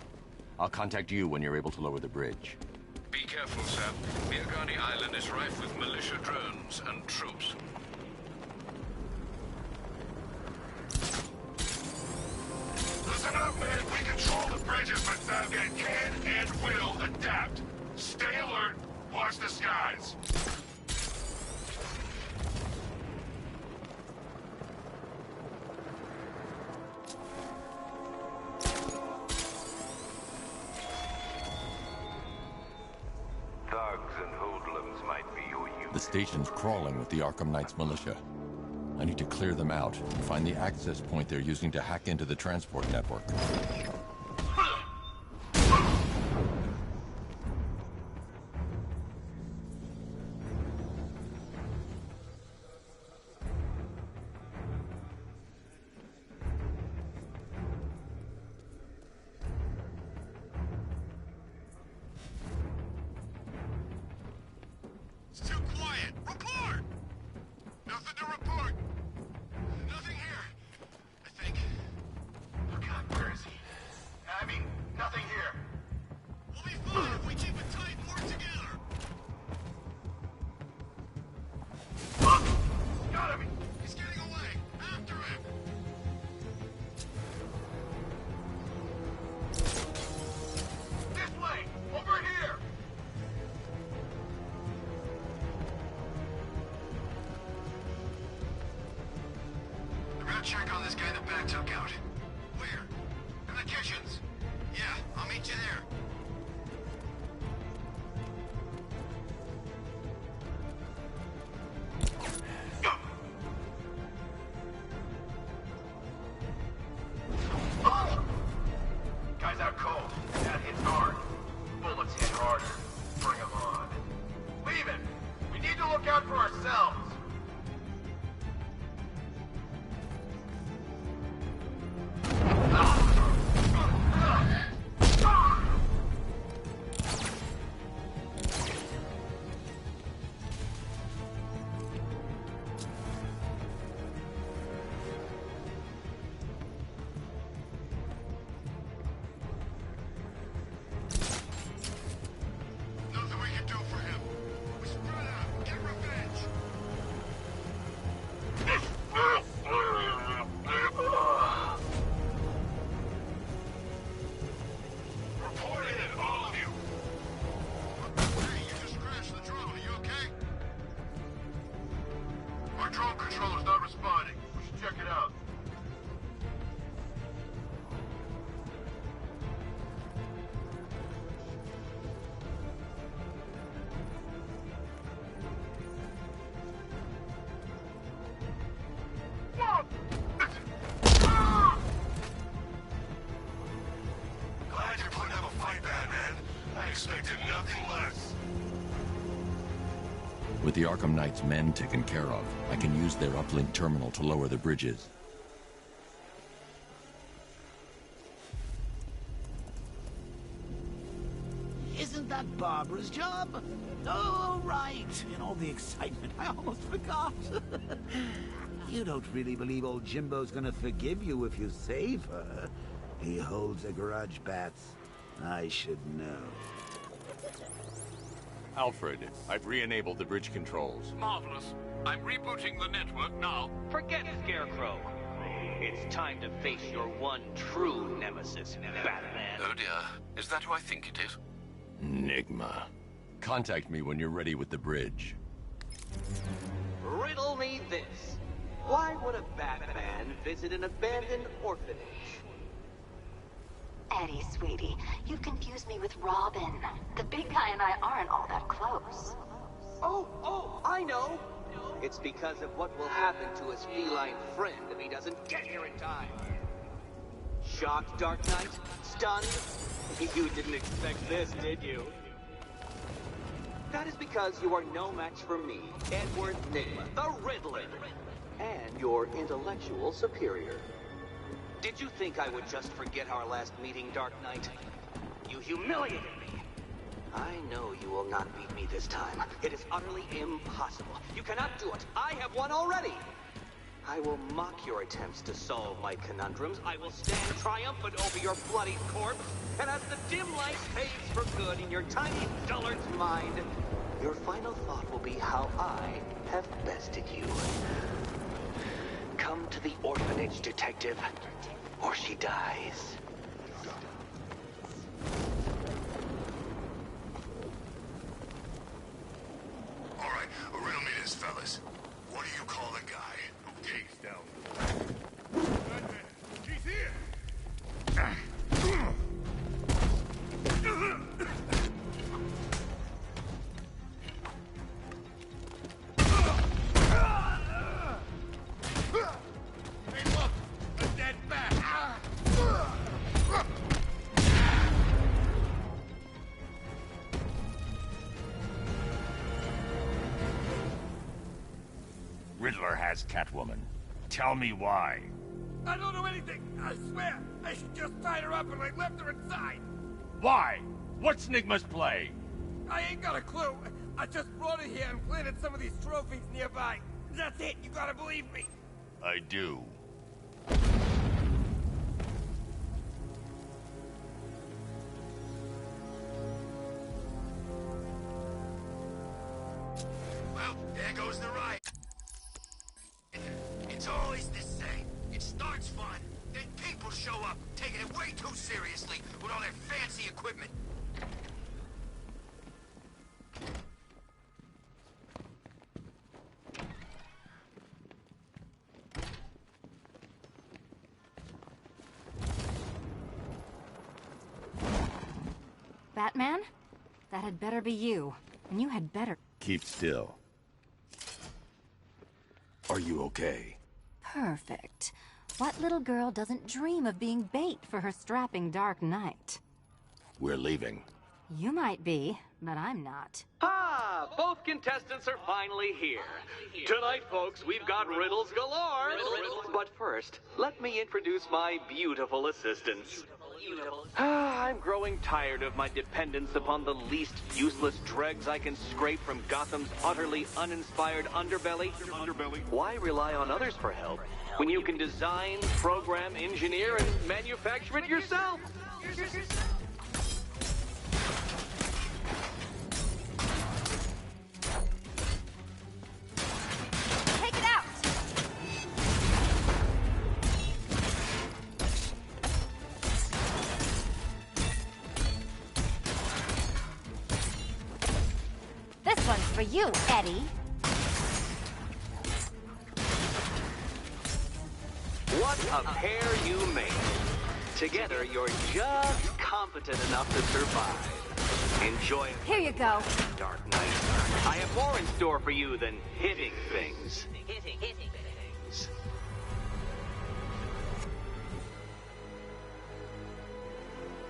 I'll contact you when you're able to lower the bridge. Be careful, sir. Miagani Island is rife with militia drones and troops. Listen up, man. We control the bridges, but Batman can and will adapt. Stay alert. Watch the skies. Thugs and hoodlums might be your use. The station's crawling with the Arkham Knight's militia. I need to clear them out and find the access point they're using to hack into the transport network. It's too quiet. Report! Nothing to report. Nothing here. I think. Oh God, where is he? guy in the back took out. Where? In the kitchens. Yeah, I'll meet you there. Guy's out cold. That hits hard. Bullets hit harder. Bring him on. Leave it! We need to look out for ourselves! Nothing we can do for him. We spread out. Get revenge. Report in, all of you. Hey, you just crashed the drone. Are you okay? Our drone controller's not responding. We should check it out. Glad you're putting up a fight, Batman. I expected nothing less. With the Arkham Knight's men taken care of, I can use their uplink terminal to lower the bridges. Isn't that Barbara's job? Oh, right. In all the excitement, I almost forgot. You don't really believe old Jimbo's gonna forgive you if you save her. He holds a grudge, Bats. I should know. Alfred, I've re-enabled the bridge controls. Marvelous. I'm rebooting the network now. Forget Scarecrow. It's time to face your one true nemesis, Batman. Oh dear. Is that who I think it is? Enigma. Contact me when you're ready with the bridge. Riddle me this. Why would a Batman visit an abandoned orphanage? Eddie, sweetie, you've confused me with Robin. The big guy and I aren't all that close. Oh, I know. It's because of what will happen to his feline friend if he doesn't get here in time. Shocked, Dark Knight? Stunned? You didn't expect this, did you? That is because you are no match for me, Edward Nigma, the Riddler, and your intellectual superior. Did you think I would just forget our last meeting, Dark Knight? You humiliated me. I know you will not beat me this time. It is utterly impossible. You cannot do it. I have won already. I will mock your attempts to solve my conundrums. I will stand triumphant over your bloody corpse. And as the dim light fades for good in your tiny dullard's mind, your final thought will be how I have bested you. Come to the orphanage, detective, or she dies. All right, riddle me this, fellas. What do you call the guy who takes down? He's here. Hey, look! A dead bat! Riddler has Catwoman. Tell me why. I don't know anything! I swear! I just tied her up and I left her inside! Why? What's Enigma's play? I ain't got a clue! I just brought her here and planted some of these trophies nearby. That's it, you gotta believe me! I do. Well, there goes the ride. It's always the same. It starts fun, then people show up, taking it way too seriously with all their fancy equipment. Batman? That had better be you. And you had better... Keep still. Are you okay? Perfect. What little girl doesn't dream of being bait for her strapping Dark Knight? We're leaving. You might be, but I'm not. Ah, both contestants are finally here. Tonight, folks, we've got riddles galore. But first, let me introduce my beautiful assistants. I'm growing tired of my dependence upon the least useless dregs I can scrape from Gotham's utterly uninspired underbelly. Why rely on others for help when you can design, program, engineer, and manufacture it yourself? This one's for you, Eddie. What a pair you made. Together, you're just competent enough to survive. Enjoy it. Here you go. Dark Knight. I have more in store for you than hitting things. Hitting things.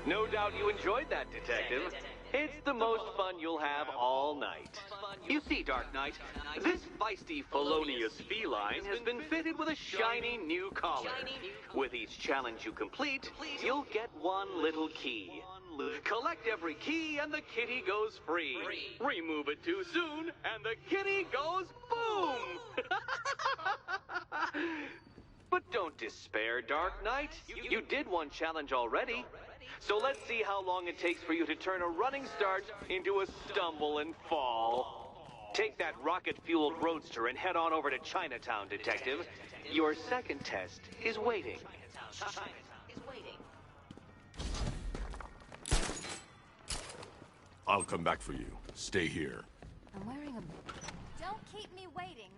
No doubt you enjoyed that, Detective. It's the most fun you'll have all night. You see, Dark Knight, this feisty, felonious feline has been fitted with a shiny new collar. With each challenge you complete, you'll get one little key. Collect every key and the kitty goes free. Remove it too soon and the kitty goes boom! But don't despair, Dark Knight. You did one challenge already. So let's see how long it takes for you to turn a running start into a stumble and fall. Take that rocket-fueled roadster and head on over to Chinatown, Detective. Your second test is waiting. I'll come back for you. Stay here. I'm wearing a... Don't keep me waiting.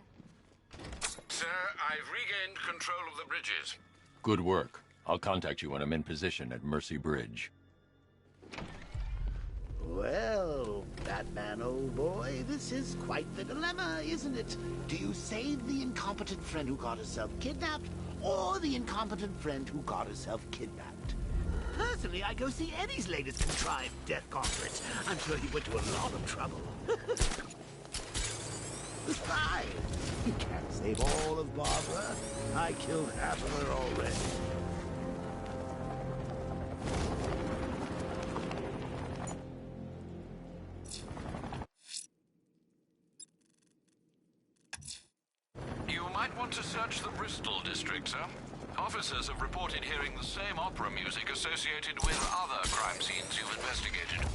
Sir, I've regained control of the bridges. Good work. I'll contact you when I'm in position at Mercy Bridge. Well, Batman, old boy, this is quite the dilemma, isn't it? Do you save the incompetent friend who got herself kidnapped, or the incompetent friend who got herself kidnapped? Personally, I go see Eddie's latest contrived death conference. I'm sure he went to a lot of trouble. Besides, you can't save all of Barbara. I killed half of her already. You might want to search the Bristol district, sir. Officers have reported hearing the same opera music associated with other crime scenes you've investigated.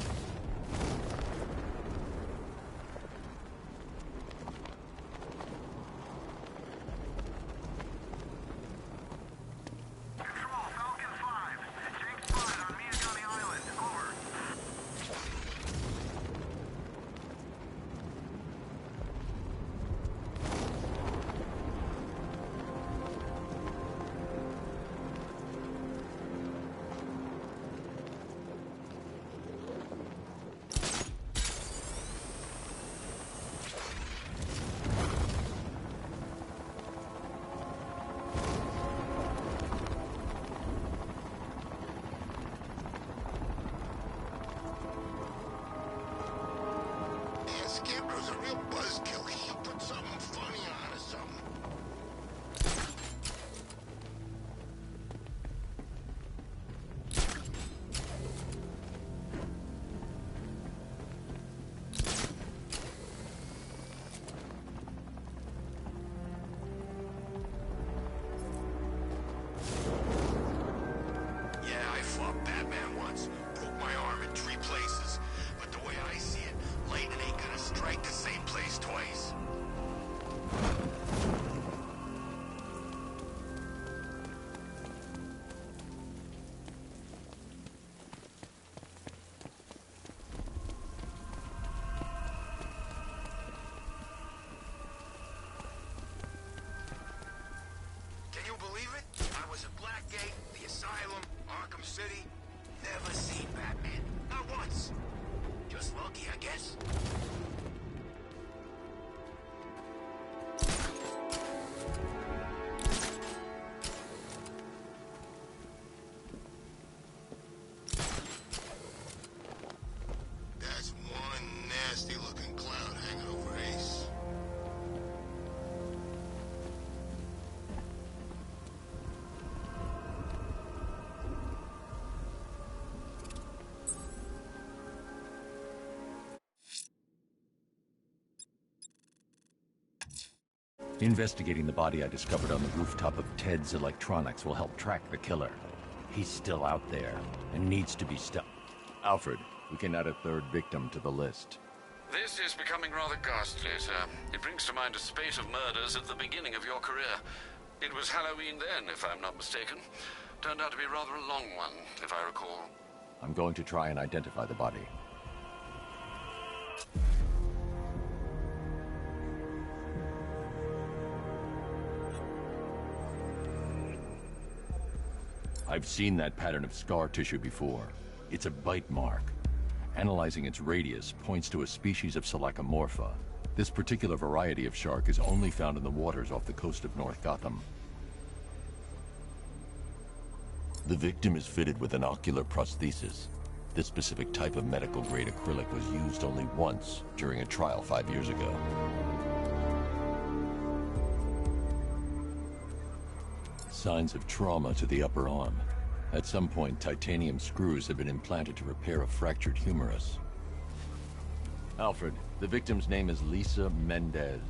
Scarecrow's a real buzzkill. He should put something funny on or something. Yeah, I fought Batman once. Broke my arm in 3 places. But the way I see it, lightning ain't gonna strike the same place twice. Can you believe it? I was at Blackgate, the Asylum, Arkham City. Never seen Batman. Not once. lucky, I guess. That's one nasty-looking cloud hanging over Ace. Investigating the body I discovered on the rooftop of Ted's Electronics will help track the killer. He's still out there and needs to be stopped. Alfred, we can add a third victim to the list. This is becoming rather ghastly, sir. It brings to mind a spate of murders at the beginning of your career. It was Halloween then, if I'm not mistaken. Turned out to be rather a long one, if I recall. I'm going to try and identify the body. I've seen that pattern of scar tissue before. It's a bite mark. Analyzing its radius points to a species of Selachomorpha. This particular variety of shark is only found in the waters off the coast of North Gotham. The victim is fitted with an ocular prosthesis. This specific type of medical-grade acrylic was used only once during a trial 5 years ago. Signs of trauma to the upper arm. At some point, titanium screws have been implanted to repair a fractured humerus. Alfred, the victim's name is Lisa Mendez.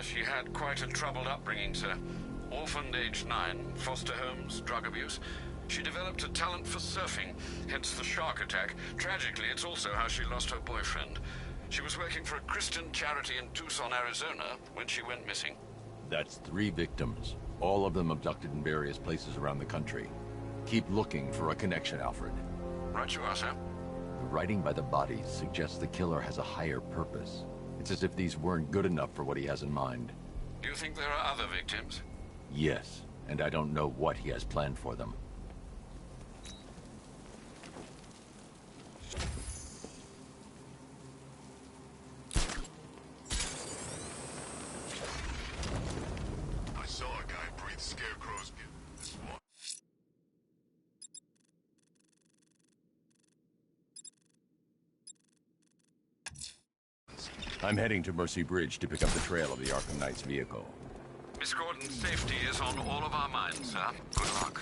She had quite a troubled upbringing, sir. Orphaned age 9, foster homes, drug abuse. She developed a talent for surfing, hence the shark attack. Tragically, it's also how she lost her boyfriend. She was working for a Christian charity in Tucson, Arizona, when she went missing. That's 3 victims, all of them abducted in various places around the country. Keep looking for a connection, Alfred. Right you are, sir. The writing by the bodies suggests the killer has a higher purpose. It's as if these weren't good enough for what he has in mind. Do you think there are other victims? Yes, and I don't know what he has planned for them. I saw a guy breathe scarecrows. This one. I'm heading to Mercy Bridge to pick up the trail of the Arkham Knight's vehicle. Miss Gordon's safety is on all of our minds, sir. Good luck.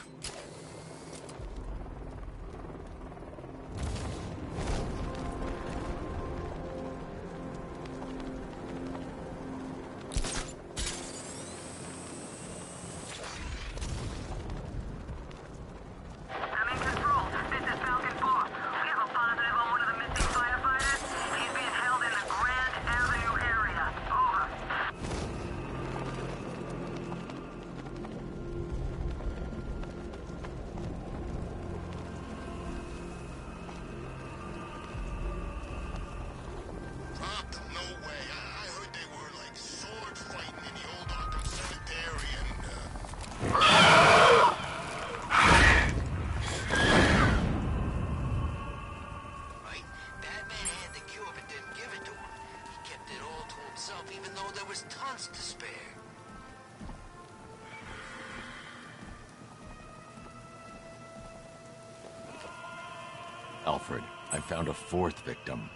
Alfred, I found a 4th victim.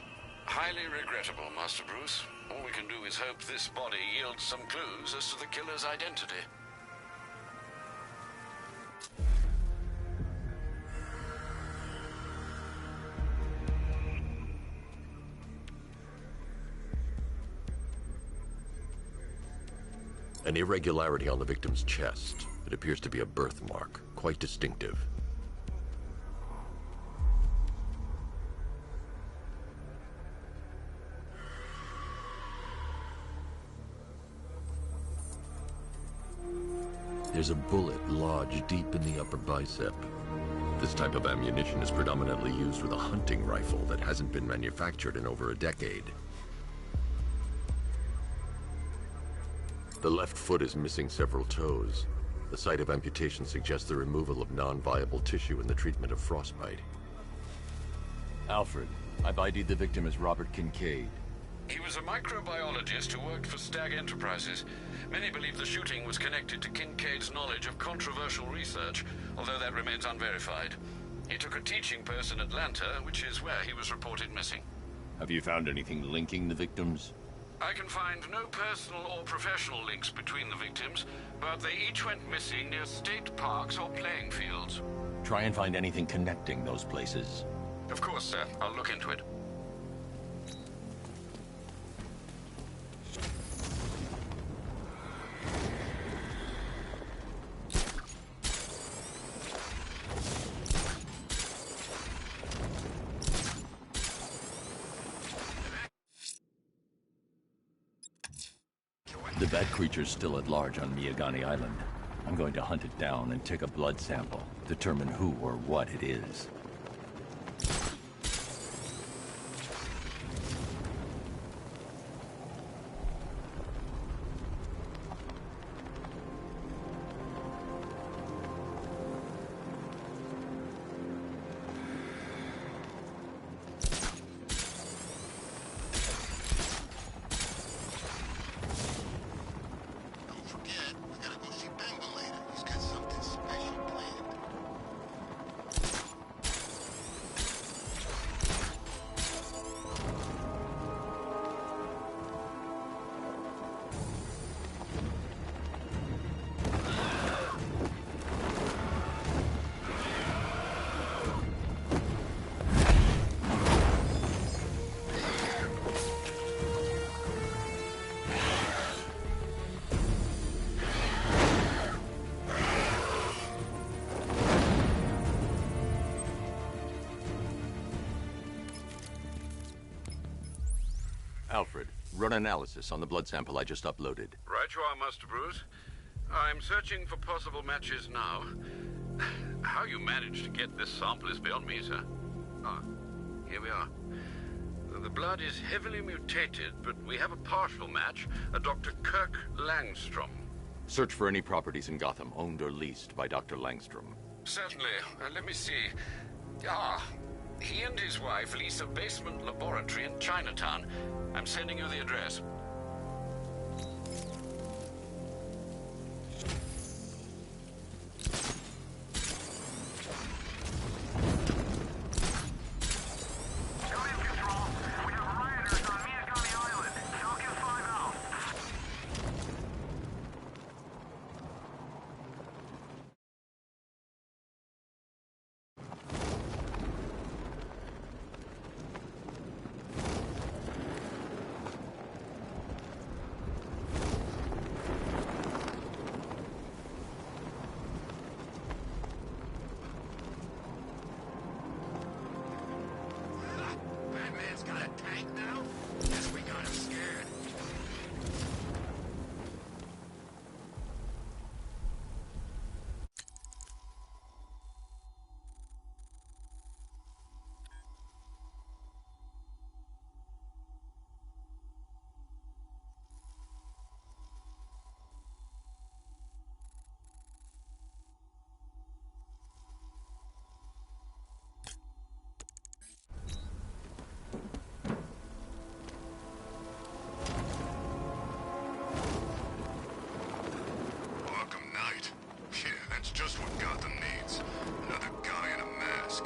Highly regrettable, Master Bruce. All we can do is hope this body yields some clues as to the killer's identity. An irregularity on the victim's chest. It appears to be a birthmark, quite distinctive. There's a bullet lodged deep in the upper bicep. This type of ammunition is predominantly used with a hunting rifle that hasn't been manufactured in over a decade. The left foot is missing several toes. The site of amputation suggests the removal of non-viable tissue in the treatment of frostbite. Alfred, I've ID'd the victim as Robert Kincaid. He was a microbiologist who worked for Stag Enterprises. Many believe the shooting was connected to Kincaid's knowledge of controversial research, although that remains unverified. He took a teaching post in Atlanta, which is where he was reported missing. Have you found anything linking the victims? I can find no personal or professional links between the victims, but they each went missing near state parks or playing fields. Try and find anything connecting those places. Of course, sir. I'll look into it. The bat creature's still at large on Miyagani Island. I'm going to hunt it down and take a blood sample, determine who or what it is. Alfred, run analysis on the blood sample I just uploaded. Right you are, Master Bruce. I'm searching for possible matches now. How you managed to get this sample is beyond me, sir. Ah, here we are. The blood is heavily mutated, but we have a partial match, a Dr. Kirk Langstrom. Search for any properties in Gotham owned or leased by Dr. Langstrom. Certainly. Let me see. Ah, he and his wife lease a basement laboratory in Chinatown. I'm sending you the address. Just what Gotham needs. Another guy in a mask.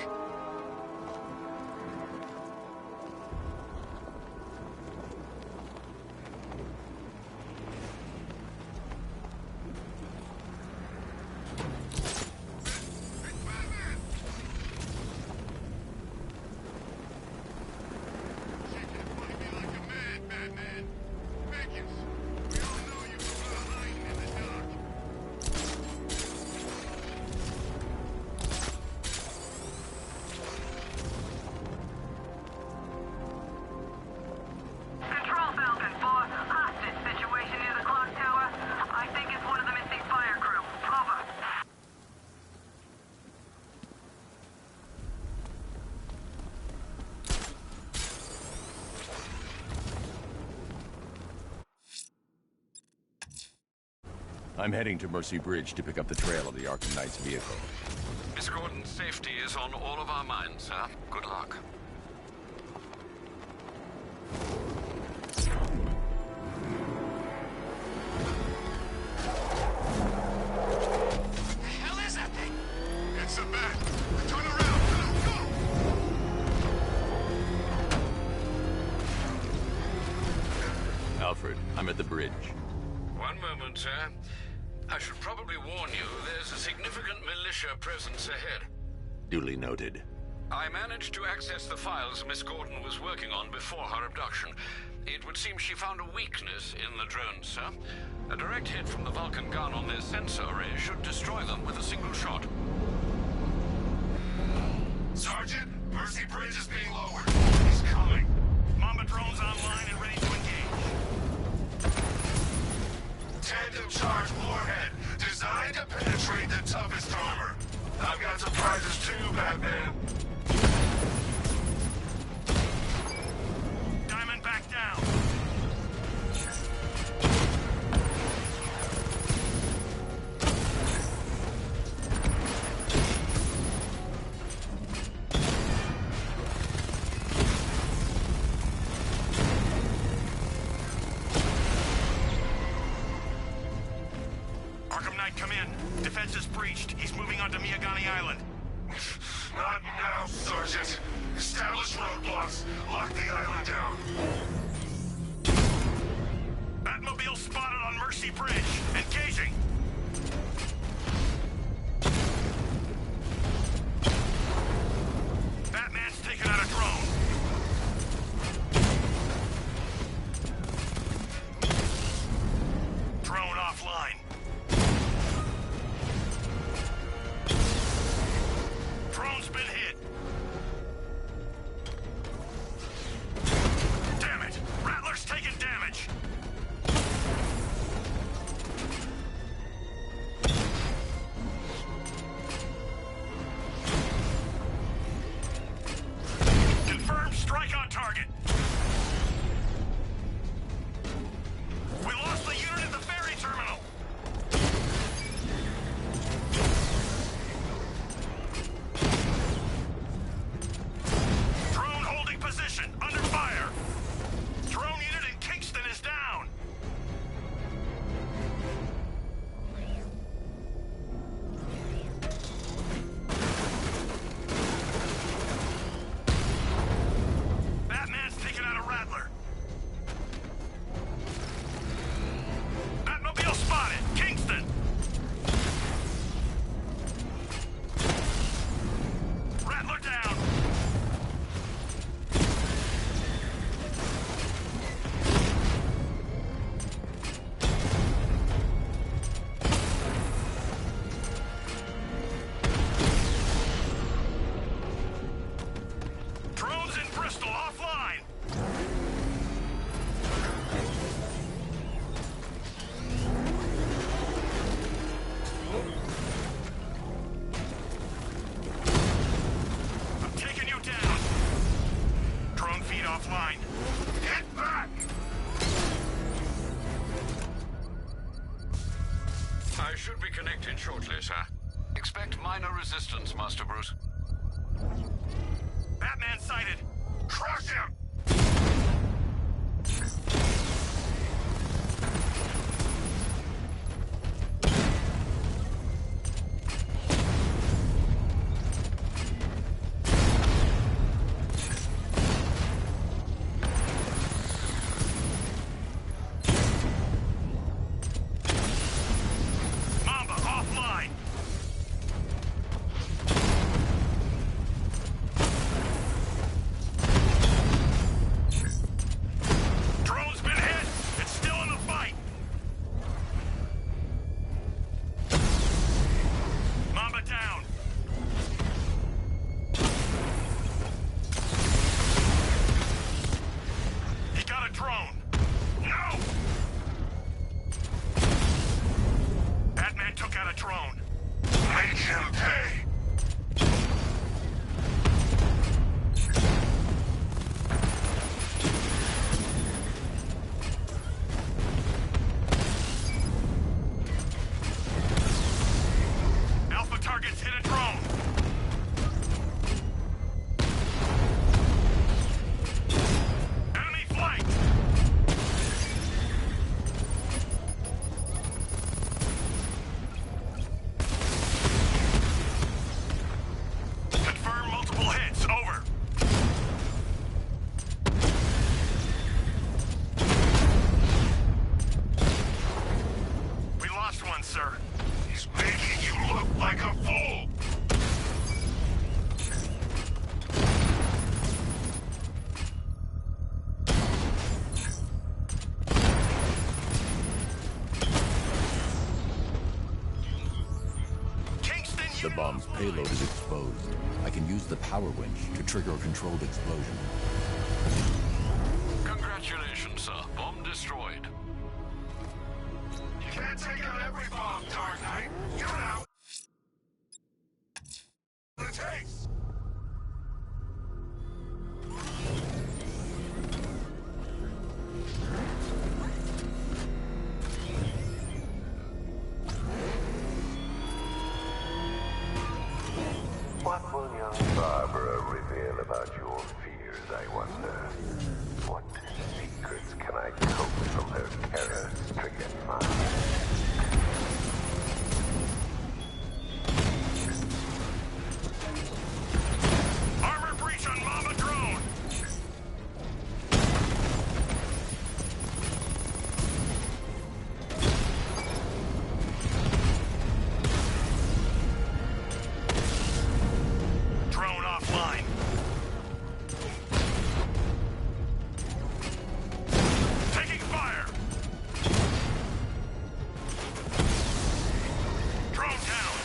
I'm heading to Mercy Bridge to pick up the trail of the Arkham Knight's vehicle. Miss Gordon's safety is on all of our minds, sir. Good luck. It's a bat. Turn around. Go! Alfred, I'm at the bridge. One moment, sir. I should probably warn you, there's a significant militia presence ahead. Duly noted. I managed to access the files Miss Gordon was working on before her abduction. It would seem she found a weakness in the drones, sir. A direct hit from the Vulcan gun on their sensor array should destroy them with a single shot. Sergeant, Mercy Bridge is being lowered. He's coming. Mamba drones online and ready to engage. Tandem charge warhead, designed to penetrate the toughest armor. I've got surprises too, Batman. Diamond back down. Arkham Knight, come in. Defense is breached. He's moving onto Miyagani Island. Not now, Sergeant. Establish roadblocks. Lock the island down. Batmobile spotted on Mercy Bridge. Engaging. Batman's taken out a drone. Drone offline. Drone's been hit. Damn it! Rattler's taking damage. Confirmed strike on target. We lost the unit at the ferry terminal. Drone holding position, under fire. Drone unit in Kingston is down. Batman's taken out a Rattler. Batmobile spotted, Kingston. Rattler down. Drones in Bristol offline. I'm taking you down. Drone feed offline. Get back! I should be connected shortly, sir. Expect minor resistance, Master Bruce. Batman sighted. Crush him! Mamba offline. Drone's been payload is exposed. I can use the power winch to trigger a controlled explosion. Congratulations, sir. Bomb destroyed. You can't take out every bomb, Dark Knight. You're out. What it takes. What will young Barbara reveal about your fears, I wonder? What secrets can I coax from her terror-stricken mind? Armor breach on Mama Drone! Drone offline. Taking fire! Drone down!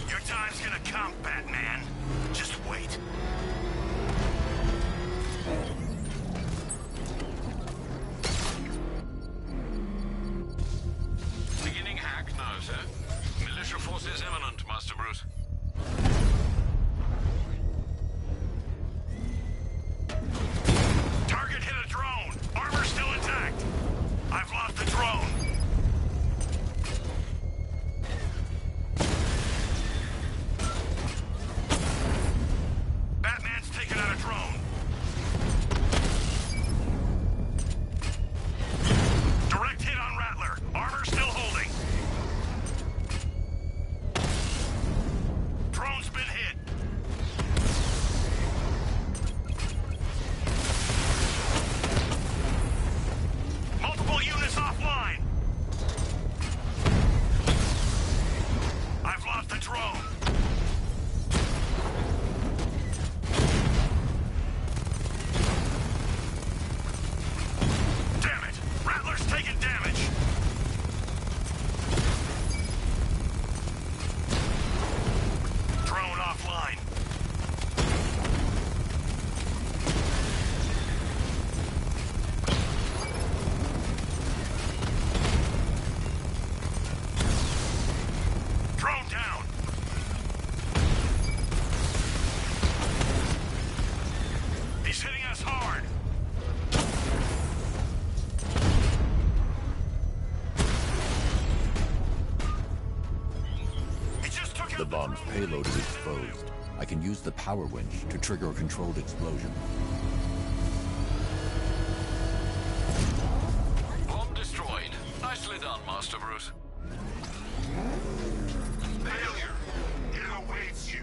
Your time's gonna come, Batman. Just wait. Beginning hack now, sir. Militia forces imminent, Master Bruce. Target hit a drone. Armor still intact. I've lost the drone. Batman's taken out a drone. Direct hit on Rattler. Armor still holding. Drone's been hit. Multiple units offline. I've lost the drone. Damn it! Rattler's taking damage. Drone offline. Drone down. He's hitting us hard. He just took The out bomb's payload is exposed. I can use the power winch to trigger a controlled explosion. Bomb destroyed. Nicely done, Master Bruce. Failure. It awaits you.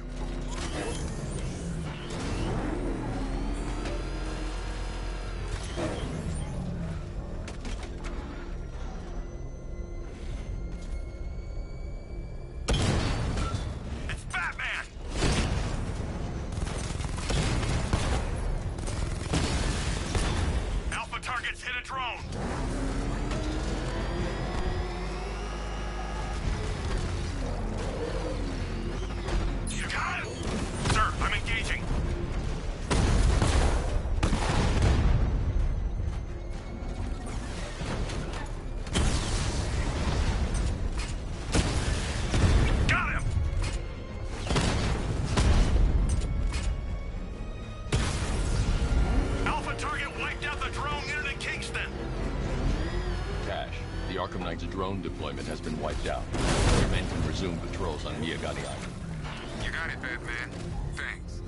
It's Batman! Alpha targets hit a drone. You got it? Sir, I'm engaging. Got him! Alpha target wiped out the drone unit in Kingston. Cash, the Arkham Knight's drone deployment has been wiped out. Your men can resume patrols on Miyagani Island. You got it, Batman. Thanks.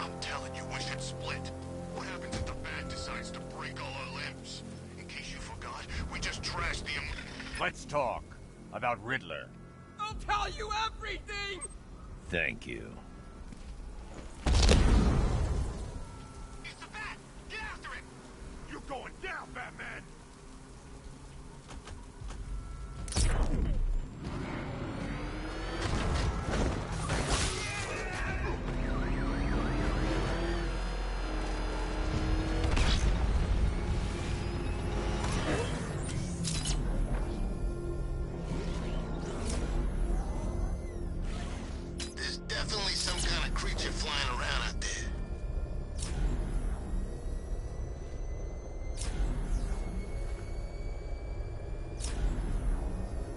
I'm telling you, we should split. What happens if the Bat decides to break all our limbs? In case you forgot, we just trashed the... Let's talk about Riddler. I'll tell you everything! Thank you. It's the bat! Get after it! You're going down, Batman! There's definitely some kind of creature flying around out there.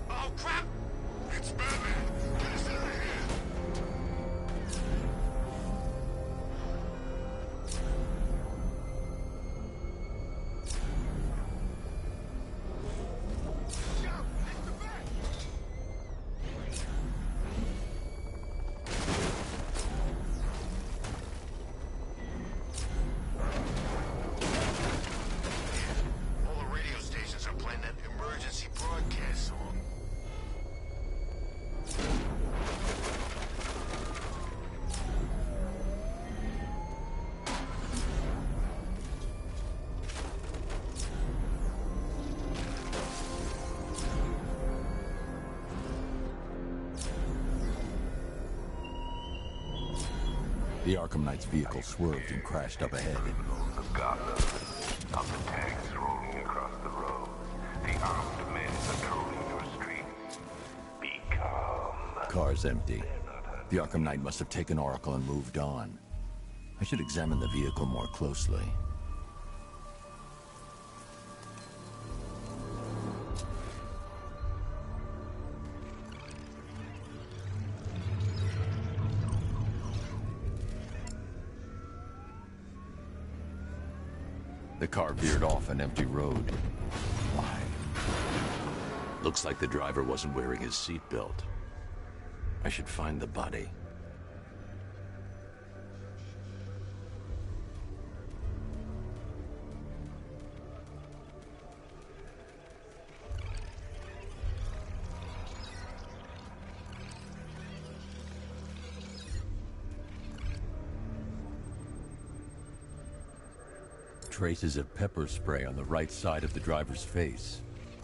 Oh, crap! It's Batman! Get us out of here! All the radio stations are playing that emergency broadcast song. The Arkham Knight's vehicle swerved and crashed up ahead. Of Gotham, of the tanks rolling across the road, the armed men patrolling your streets. Be calm. Car's empty. The Arkham Knight must have taken Oracle and moved on. I should examine the vehicle more closely. The car veered off an empty road. Why? Looks like the driver wasn't wearing his seatbelt. I should find the body. Traces of pepper spray on the right side of the driver's face.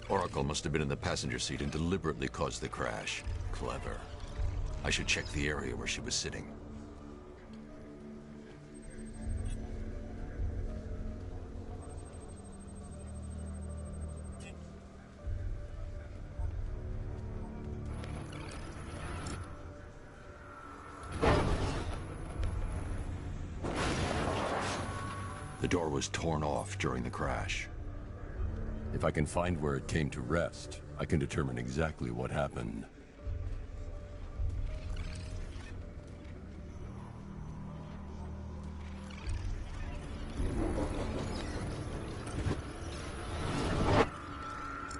Oracle must have been in the passenger seat and deliberately caused the crash. Clever. I should check the area where she was sitting. The door was torn off during the crash. If I can find where it came to rest, I can determine exactly what happened.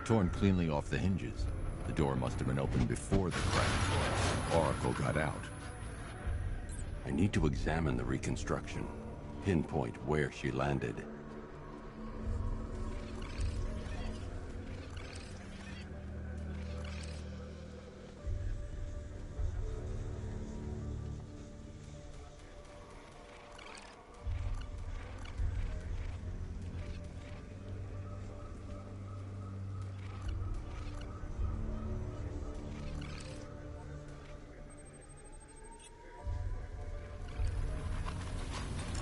Torn cleanly off the hinges. The door must have been opened before the crash. Oracle got out. I need to examine the reconstruction. Pinpoint where she landed.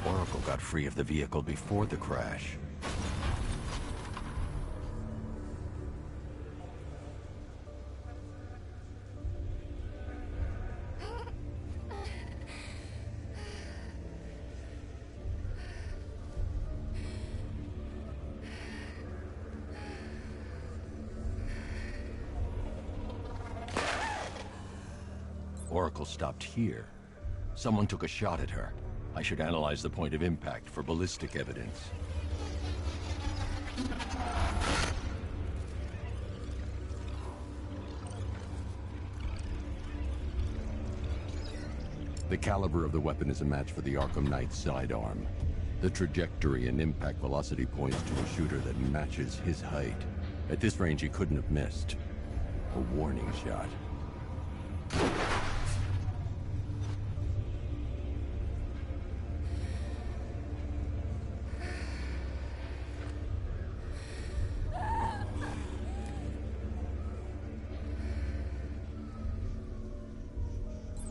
Oracle got free of the vehicle before the crash. Oracle stopped here. Someone took a shot at her. I should analyze the point of impact for ballistic evidence. The caliber of the weapon is a match for the Arkham Knight's sidearm. The trajectory and impact velocity points to a shooter that matches his height. At this range, he couldn't have missed. A warning shot.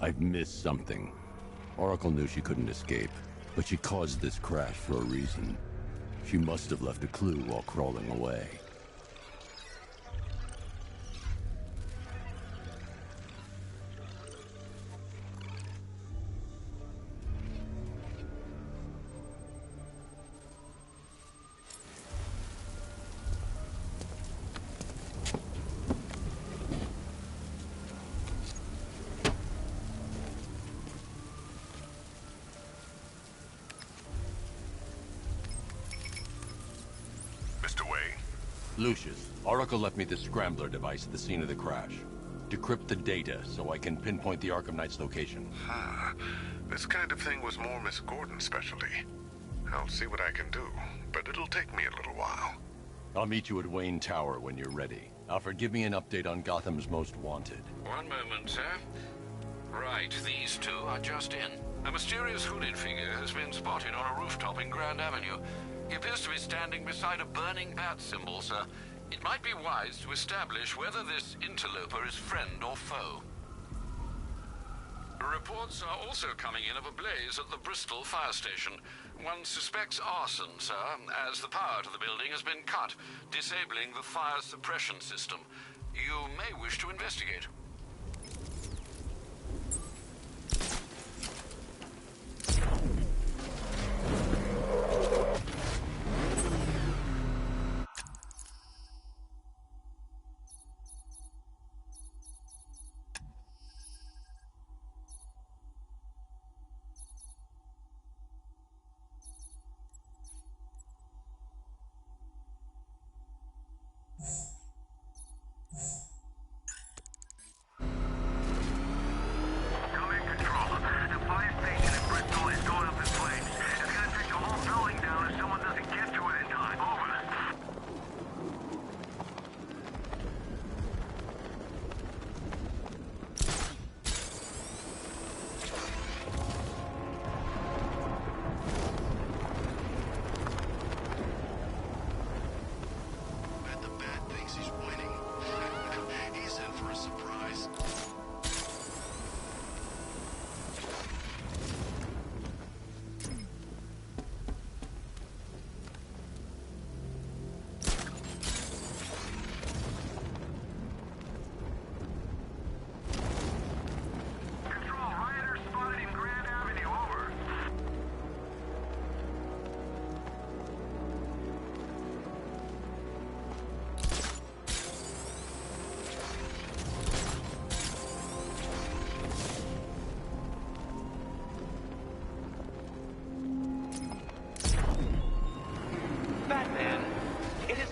I've missed something. Oracle knew she couldn't escape, but she caused this crash for a reason. She must have left a clue while crawling away. Lucius, Oracle left me the scrambler device at the scene of the crash. Decrypt the data so I can pinpoint the Arkham Knight's location. This kind of thing was more Miss Gordon's specialty. I'll see what I can do, but it'll take me a little while. I'll meet you at Wayne Tower when you're ready. Alfred, give me an update on Gotham's Most Wanted. One moment, sir. Right, these two are just in. A mysterious hooded figure has been spotted on a rooftop in Grand Avenue. He appears to be standing beside a burning bat symbol, sir. It might be wise to establish whether this interloper is friend or foe. Reports are also coming in of a blaze at the Bristol fire station. One suspects arson, sir, as the power to the building has been cut, disabling the fire suppression system. You may wish to investigate.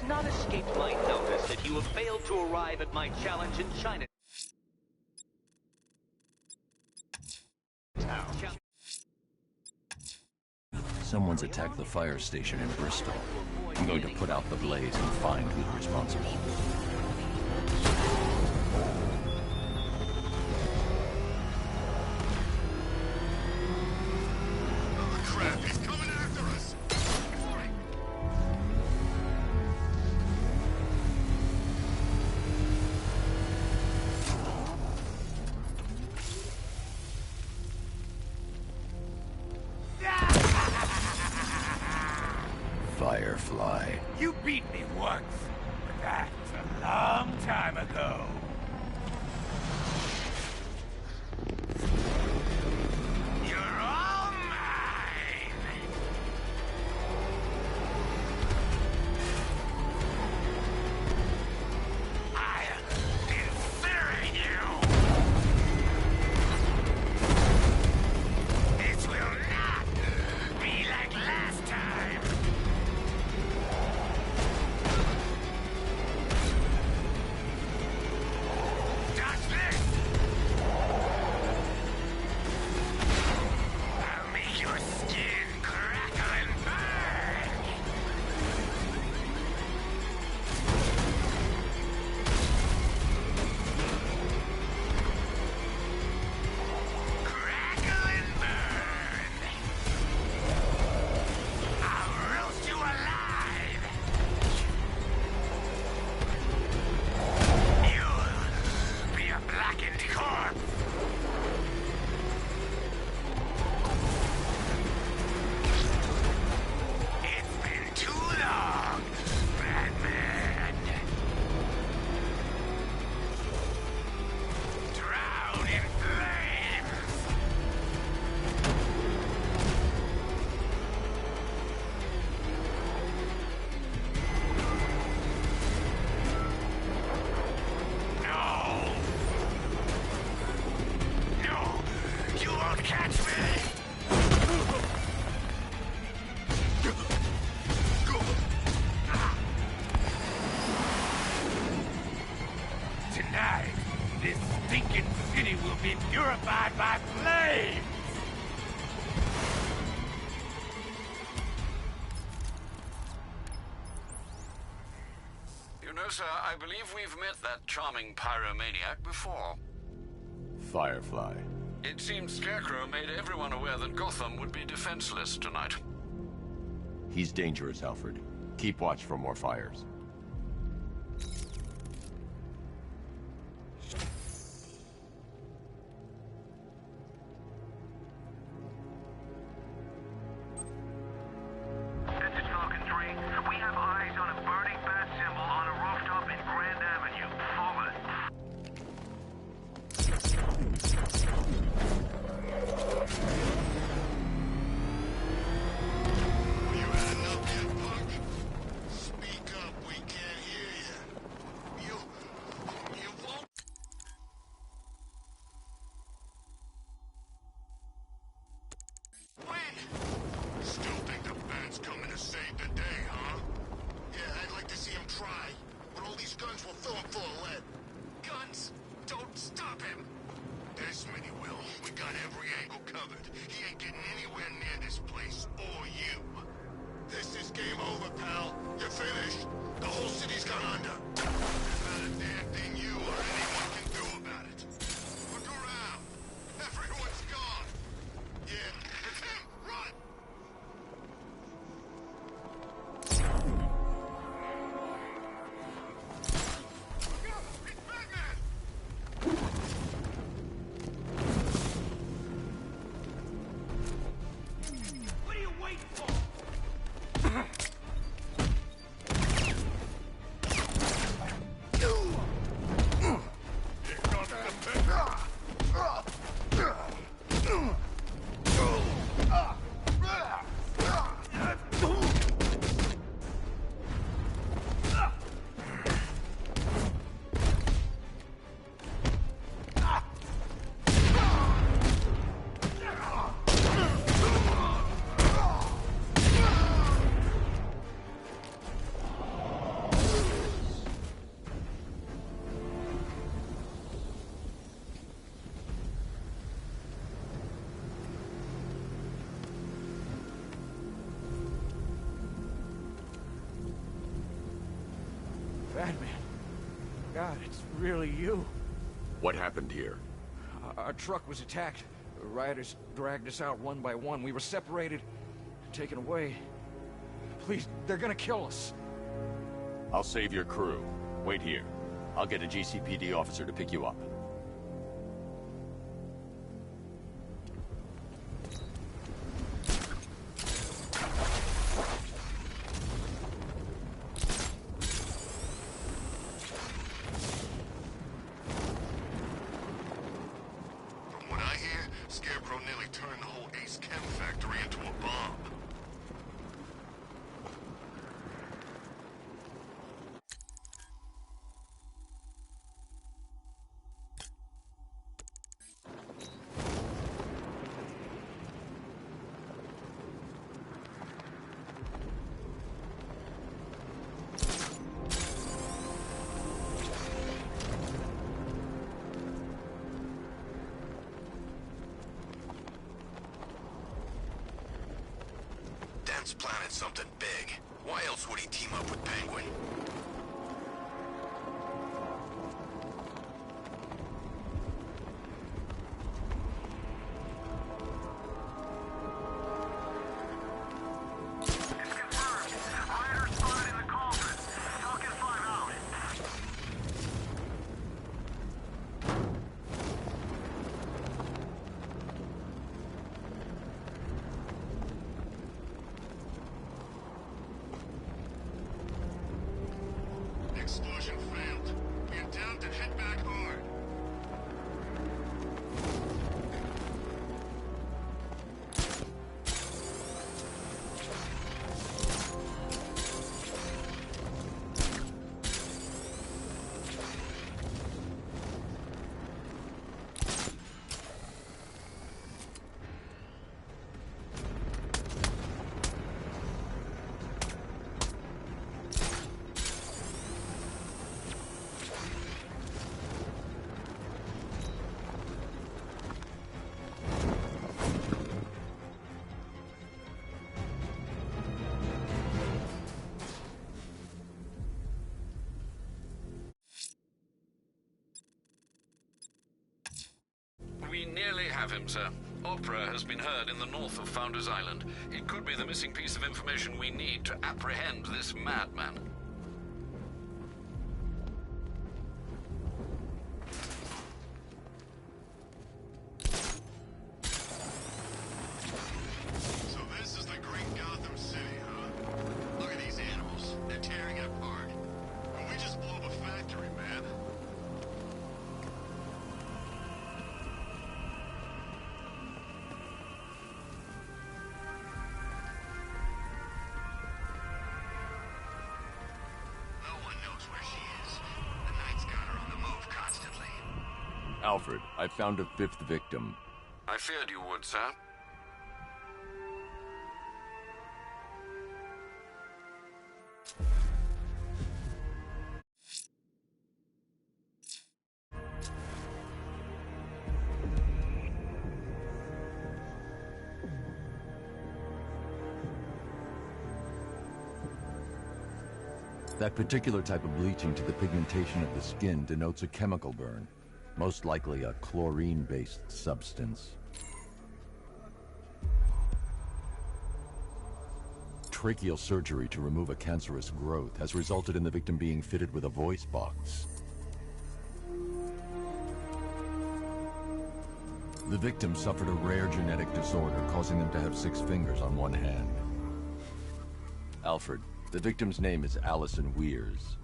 Not escaped my notice that you have failed to arrive at my challenge in China. Someone's attacked the fire station in Bristol. I'm going to put out the blaze and find who's responsible. Firefly. You beat me once, but that's a long time ago. You're all mine! I'll incinerate you! This will not be like last time! sir, I believe we've met that charming pyromaniac before. Firefly. It seems Scarecrow made everyone aware that Gotham would be defenseless tonight. He's dangerous, Alfred. Keep watch for more fires. Batman. God, it's really you. What happened here? Our truck was attacked. The rioters dragged us out one by one. We were separated, taken away. Please, they're gonna kill us. I'll save your crew. Wait here. I'll get a GCPD officer to pick you up. Dent's planted something big. Why else would he team up with Penguin? have him, sir. Opera has been heard in the north of Founders Island. It could be the missing piece of information we need to apprehend this madman. So this is the great Gotham City, huh? Look at these animals. They're tearing it apart. And we just blew up a factory, man. No one knows where she is. The Knight's got her on the move constantly. Alfred, I found a fifth victim. I feared you would, sir. That particular type of bleaching to the pigmentation of the skin denotes a chemical burn, most likely a chlorine-based substance. Tracheal surgery to remove a cancerous growth has resulted in the victim being fitted with a voice box. The victim suffered a rare genetic disorder, causing them to have 6 fingers on one hand. Alfred, the victim's name is Allison Weers.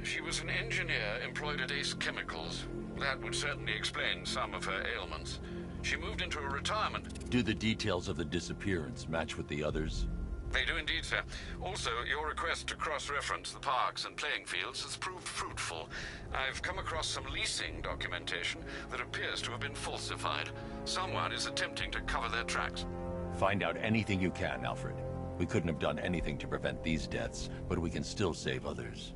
She was an engineer employed at Ace Chemicals. That would certainly explain some of her ailments. She moved into a retirement. Do the details of the disappearance match with the others? They do indeed, sir. Also, your request to cross-reference the parks and playing fields has proved fruitful. I've come across some leasing documentation that appears to have been falsified. Someone is attempting to cover their tracks. Find out anything you can, Alfred. We couldn't have done anything to prevent these deaths, but we can still save others.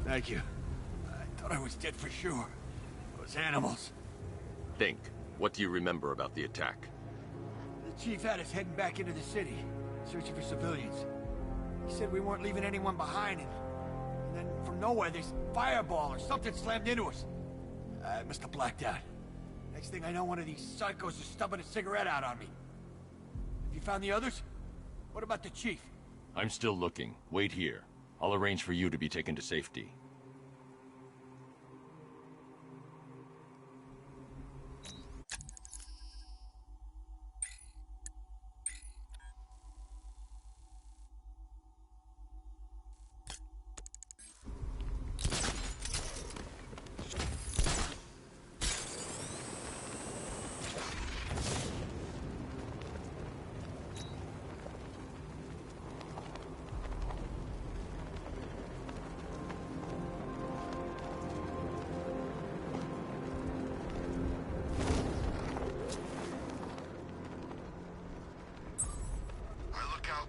Thank you. I thought I was dead for sure. Those animals. Think. What do you remember about the attack? The chief had us heading back into the city, searching for civilians. He said we weren't leaving anyone behind, and then from nowhere, this fireball or something slammed into us. I must have blacked out. Next thing I know, one of these psychos is stubbing a cigarette out on me. Have you found the others? What about the chief? I'm still looking. Wait here. I'll arrange for you to be taken to safety.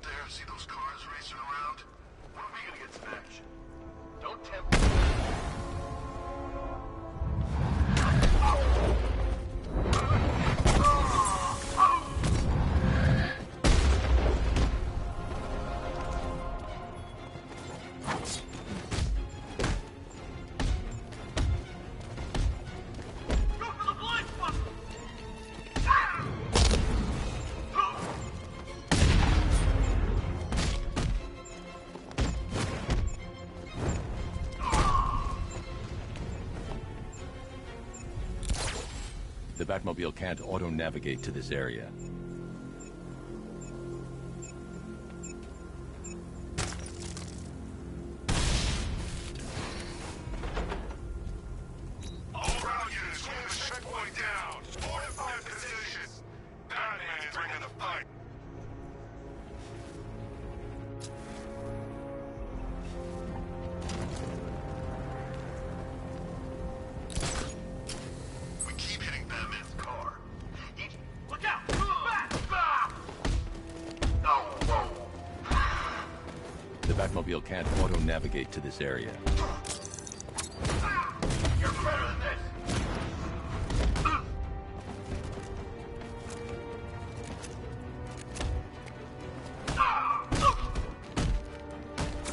out there? See those cars racing around? When are we gonna get some action? Don't tempt me. The Batmobile can't auto-navigate to this area. All around units, hold the checkpoint down. Fortify positions. Batman is bringing the fight. We keep hitting Batman's car. Look out! Back! Oh, whoa. The Batmobile can't auto-navigate to this area. You're better than this.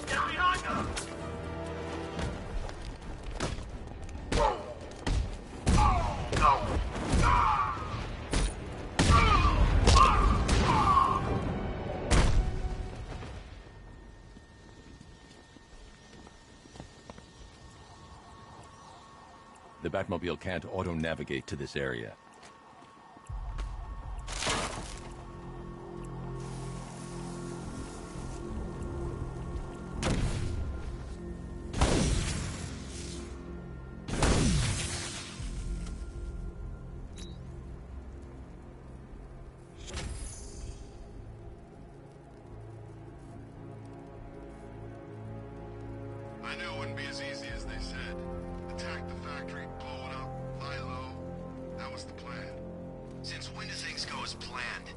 Get behind them! Whoa! No! The Batmobile can't auto-navigate to this area. I knew it wouldn't be as easy as they said. Attack the factory, blow it up, lie low. That was the plan. Since when do things go as planned?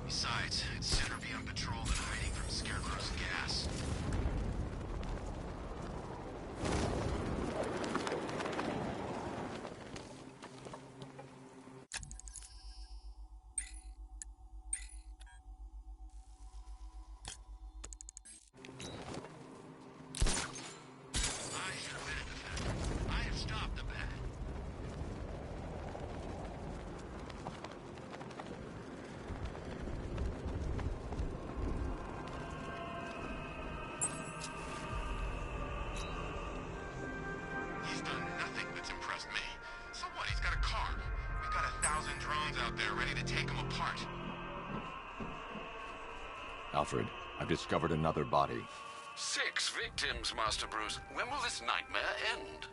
Besides, I'd sooner be on patrol than hiding from Scarecrow's gas. I have stopped the bat. He's done nothing that's impressed me. So what? He's got a car. We've got 1,000 drones out there ready to take him apart. Alfred, I've discovered another body. 6 victims, Master Bruce. When will this nightmare end?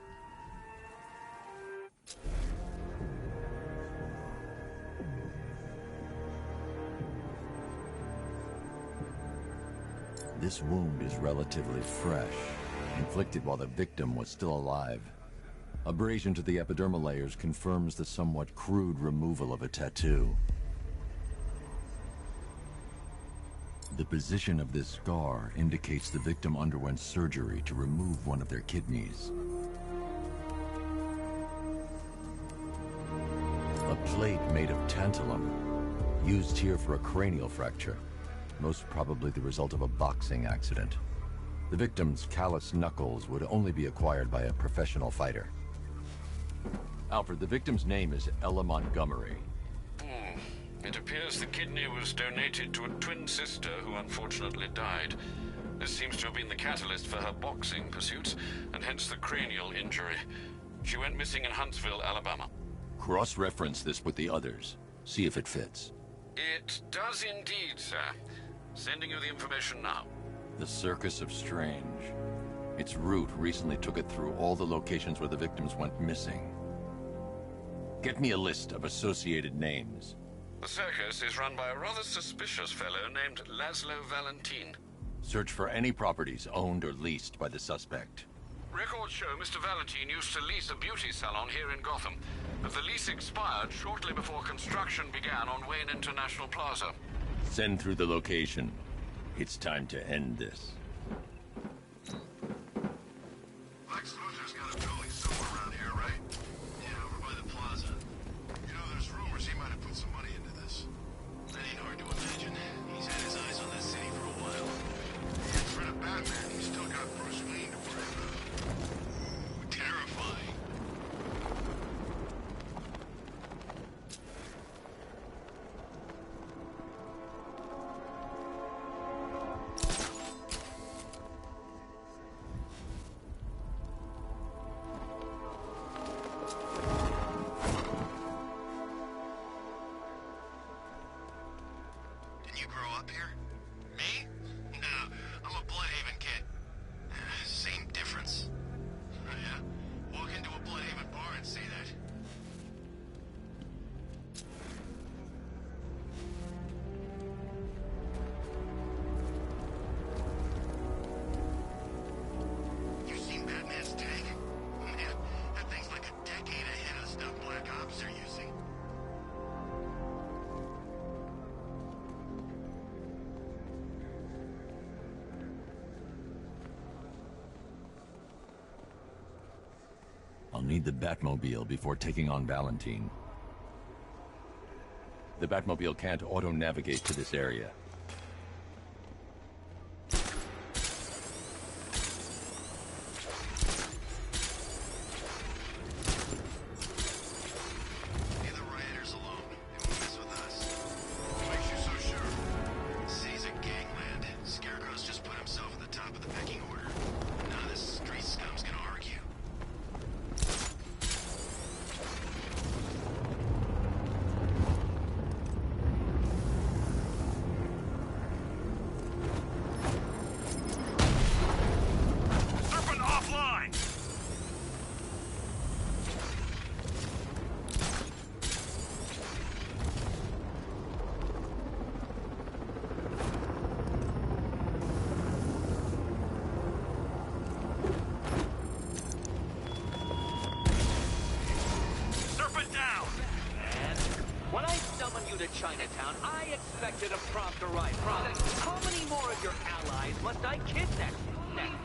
This wound is relatively fresh, inflicted while the victim was still alive. Abrasion to the epidermal layers confirms the somewhat crude removal of a tattoo. The position of this scar indicates the victim underwent surgery to remove one of their kidneys. A plate made of tantalum, used here for a cranial fracture, most probably the result of a boxing accident. The victim's calloused knuckles would only be acquired by a professional fighter. Alfred, the victim's name is Ella Montgomery. It appears the kidney was donated to a twin sister who unfortunately died. This seems to have been the catalyst for her boxing pursuits, and hence the cranial injury. She went missing in Huntsville, Alabama. Cross-reference this with the others. See if it fits. It does indeed, sir. Sending you the information now. The Circus of Strange. Its route recently took it through all the locations where the victims went missing. Get me a list of associated names. The circus is run by a rather suspicious fellow named Laszlo Valentin. Search for any properties owned or leased by the suspect. Records show Mr. Valentin used to lease a beauty salon here in Gotham, but the lease expired shortly before construction began on Wayne International Plaza. Send through the location. It's time to end this. Lex Luthor's got a building somewhere around here, right? Yeah, over by the plaza. You know, there's rumors he might have put some money into this. That ain't hard to imagine. He's had his eyes on that city for a while. And for the Batman, he's still got Bruce Wayne to worry about. Ooh, terrifying. Didn't you grow up here? Me? No, I'm a Bloodhaven kid. Same difference. Oh, yeah? Walk into a Bloodhaven bar and say that. You seen Batman's tank? Man, that thing's like a decade ahead of stuff Black Ops are using. I'll need the Batmobile before taking on Valentine. The Batmobile can't auto-navigate to this area. Leave the rioters alone. They won't mess with us. What makes you so sure? City's a gangland. Scarecrow's just put himself at the top of the pecking order. None of this street scum's gonna argue. Serpent offline! Serpent down! And when I summoned you to Chinatown, I expected a prompt arrival. How many more of your allies must I kidnap next?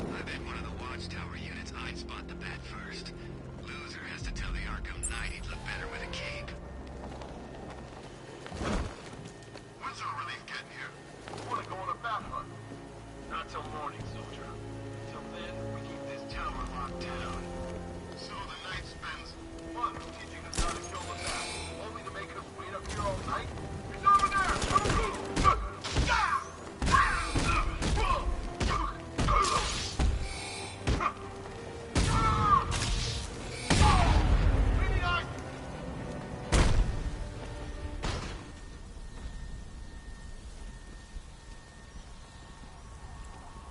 I bet one of the watchtower units I'd spot the bat first. Loser has to tell the Arkham Knight he'd look better with a cape. When's our relief getting here? We want to go on a bat hunt. Not till morning, soldier. Till then, we keep this tower locked down. So the Knight spends months teaching us how to kill the bat, only to make us wait up here all night? He's over there!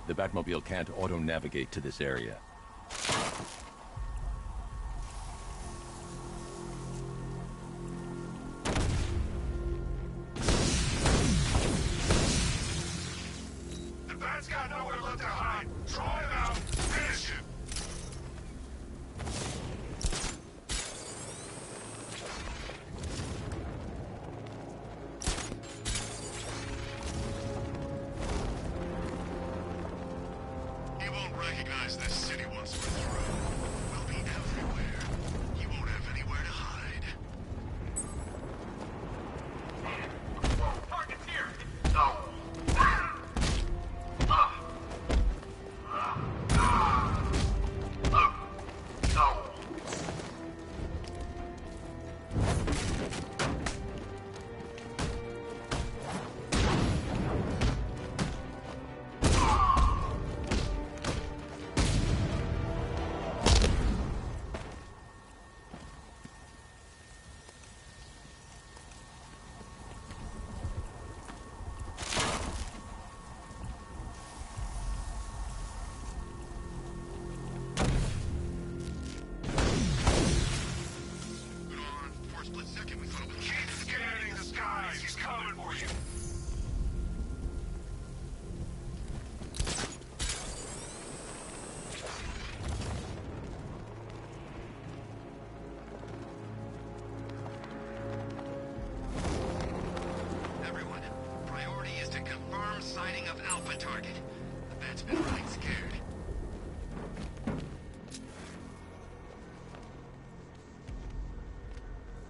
The Batmobile can't auto-navigate to this area. The bat's got nowhere left to hide. Draw him out. Finish him. He won't recognize this city once we're through. We'll be everywhere. He won't have anywhere to hide. Target's here! No! Alpha target. The bat's been running scared.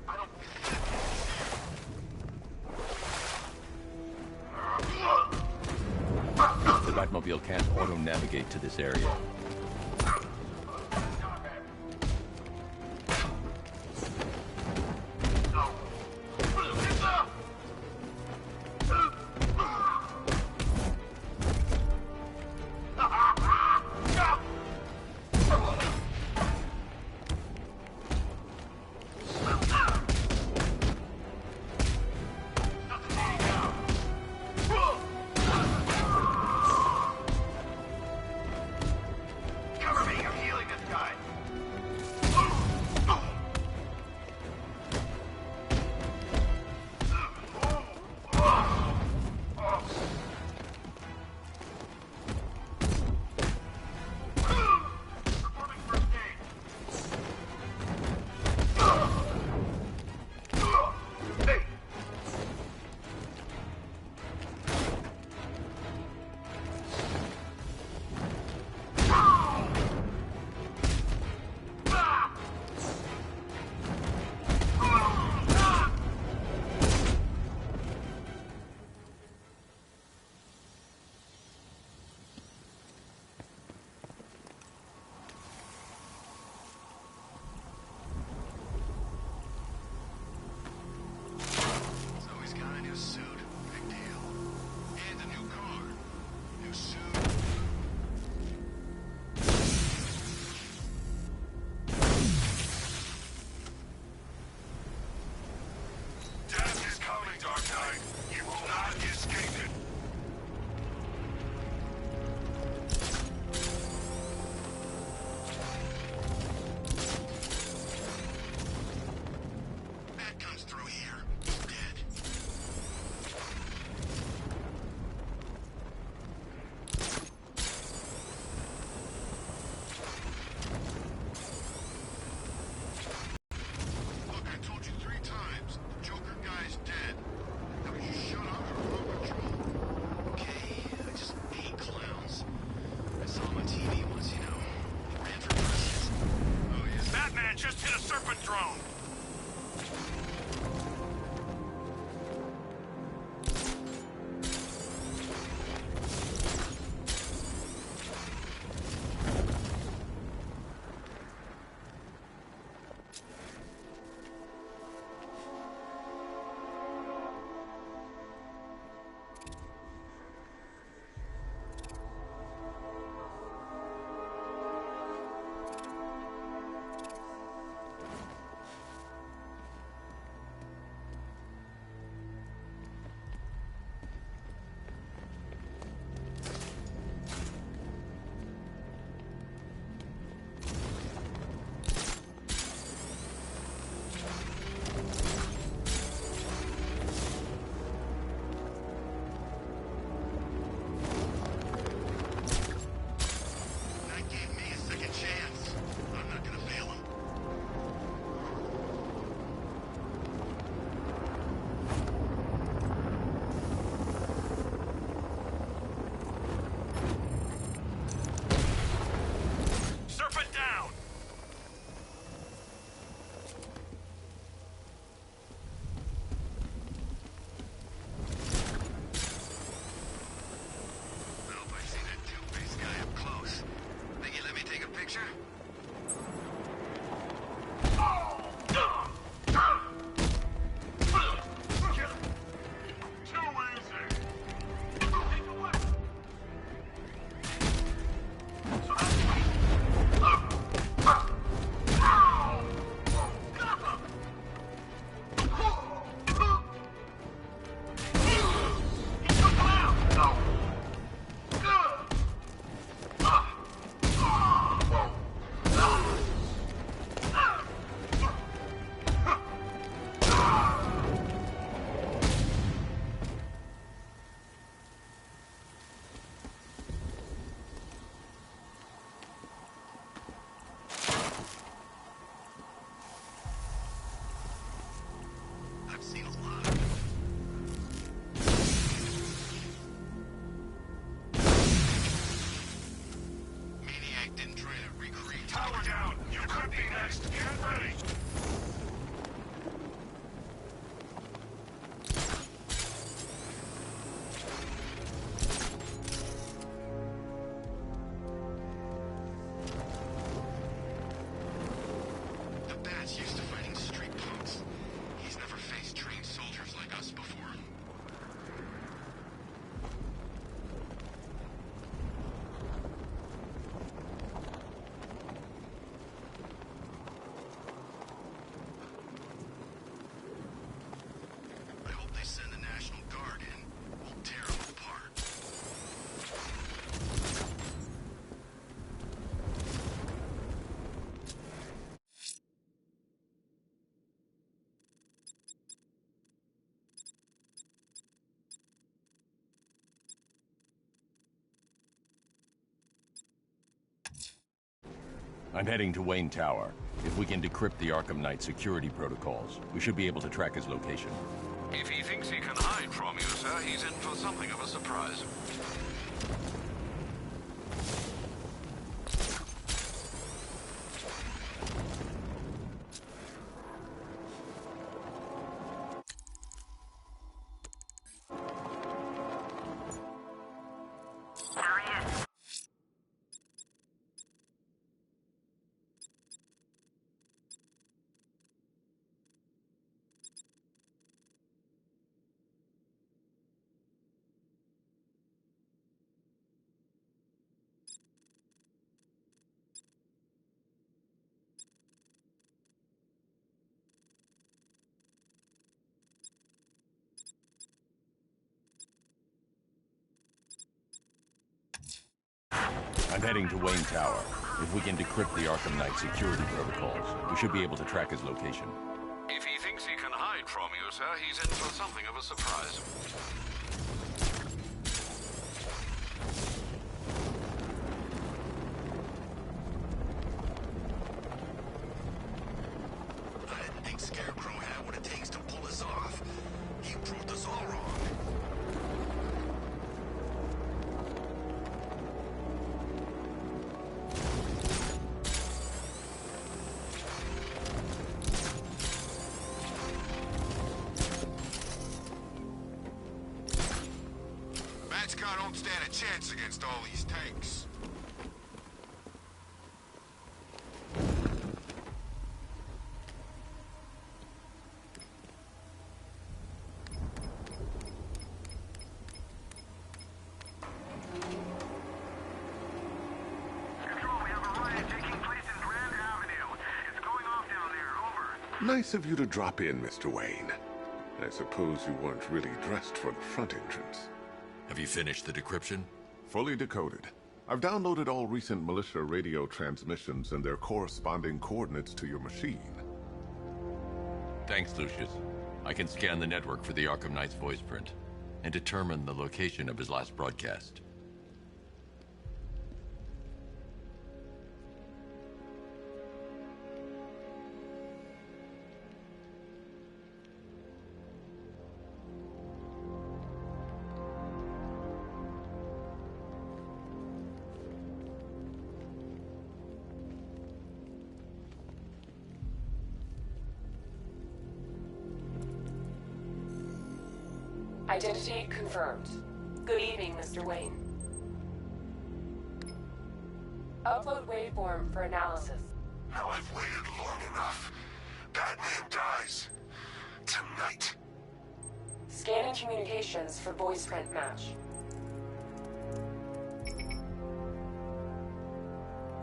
I don't The Batmobile can't auto-navigate to this area. Cover me, I'm healing this guy. Performing first aid. Hey. So he's got a new suit. Big deal. And a new car. New suit. Death is coming, Dark Knight. You will not escape it. Bat comes through here. He's dead. I'm heading to Wayne Tower. If we can decrypt the Arkham Knight security protocols, we should be able to track his location. If he thinks he can hide from you, sir, he's in for something of a surprise. I'm heading to Wayne Tower. If we can decrypt the Arkham Knight security protocols, we should be able to track his location. If he thinks he can hide from you, sir, he's in for something of a surprise. I didn't think Scarecrow had what it takes to pull us off. He proved us all wrong. Batchcar don't stand a chance against all these tanks. Nice of you to drop in, Mr. Wayne. I suppose you weren't really dressed for the front entrance. Have you finished the decryption? Fully decoded. I've downloaded all recent militia radio transmissions and their corresponding coordinates to your machine. Thanks, Lucius. I can scan the network for the Arkham Knight's voice print and determine the location of his last broadcast. Identity confirmed. Good evening, Mr. Wayne. Upload waveform for analysis. Now I've waited long enough. Batman dies. Tonight. Scanning communications for voice print match.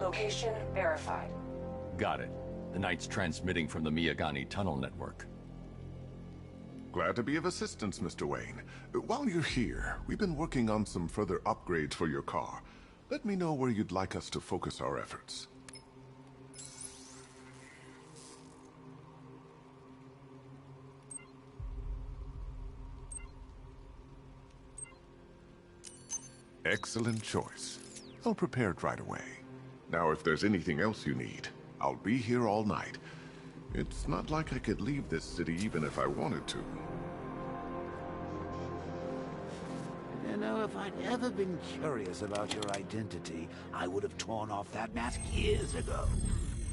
Location verified. Got it. The Knight's transmitting from the Miyagani tunnel network. Glad to be of assistance, Mr. Wayne. While you're here, we've been working on some further upgrades for your car. Let me know where you'd like us to focus our efforts. Excellent choice. I'll prepare it right away. Now, if there's anything else you need, I'll be here all night. It's not like I could leave this city even if I wanted to. You know, if I'd ever been curious about your identity, I would have torn off that mask years ago.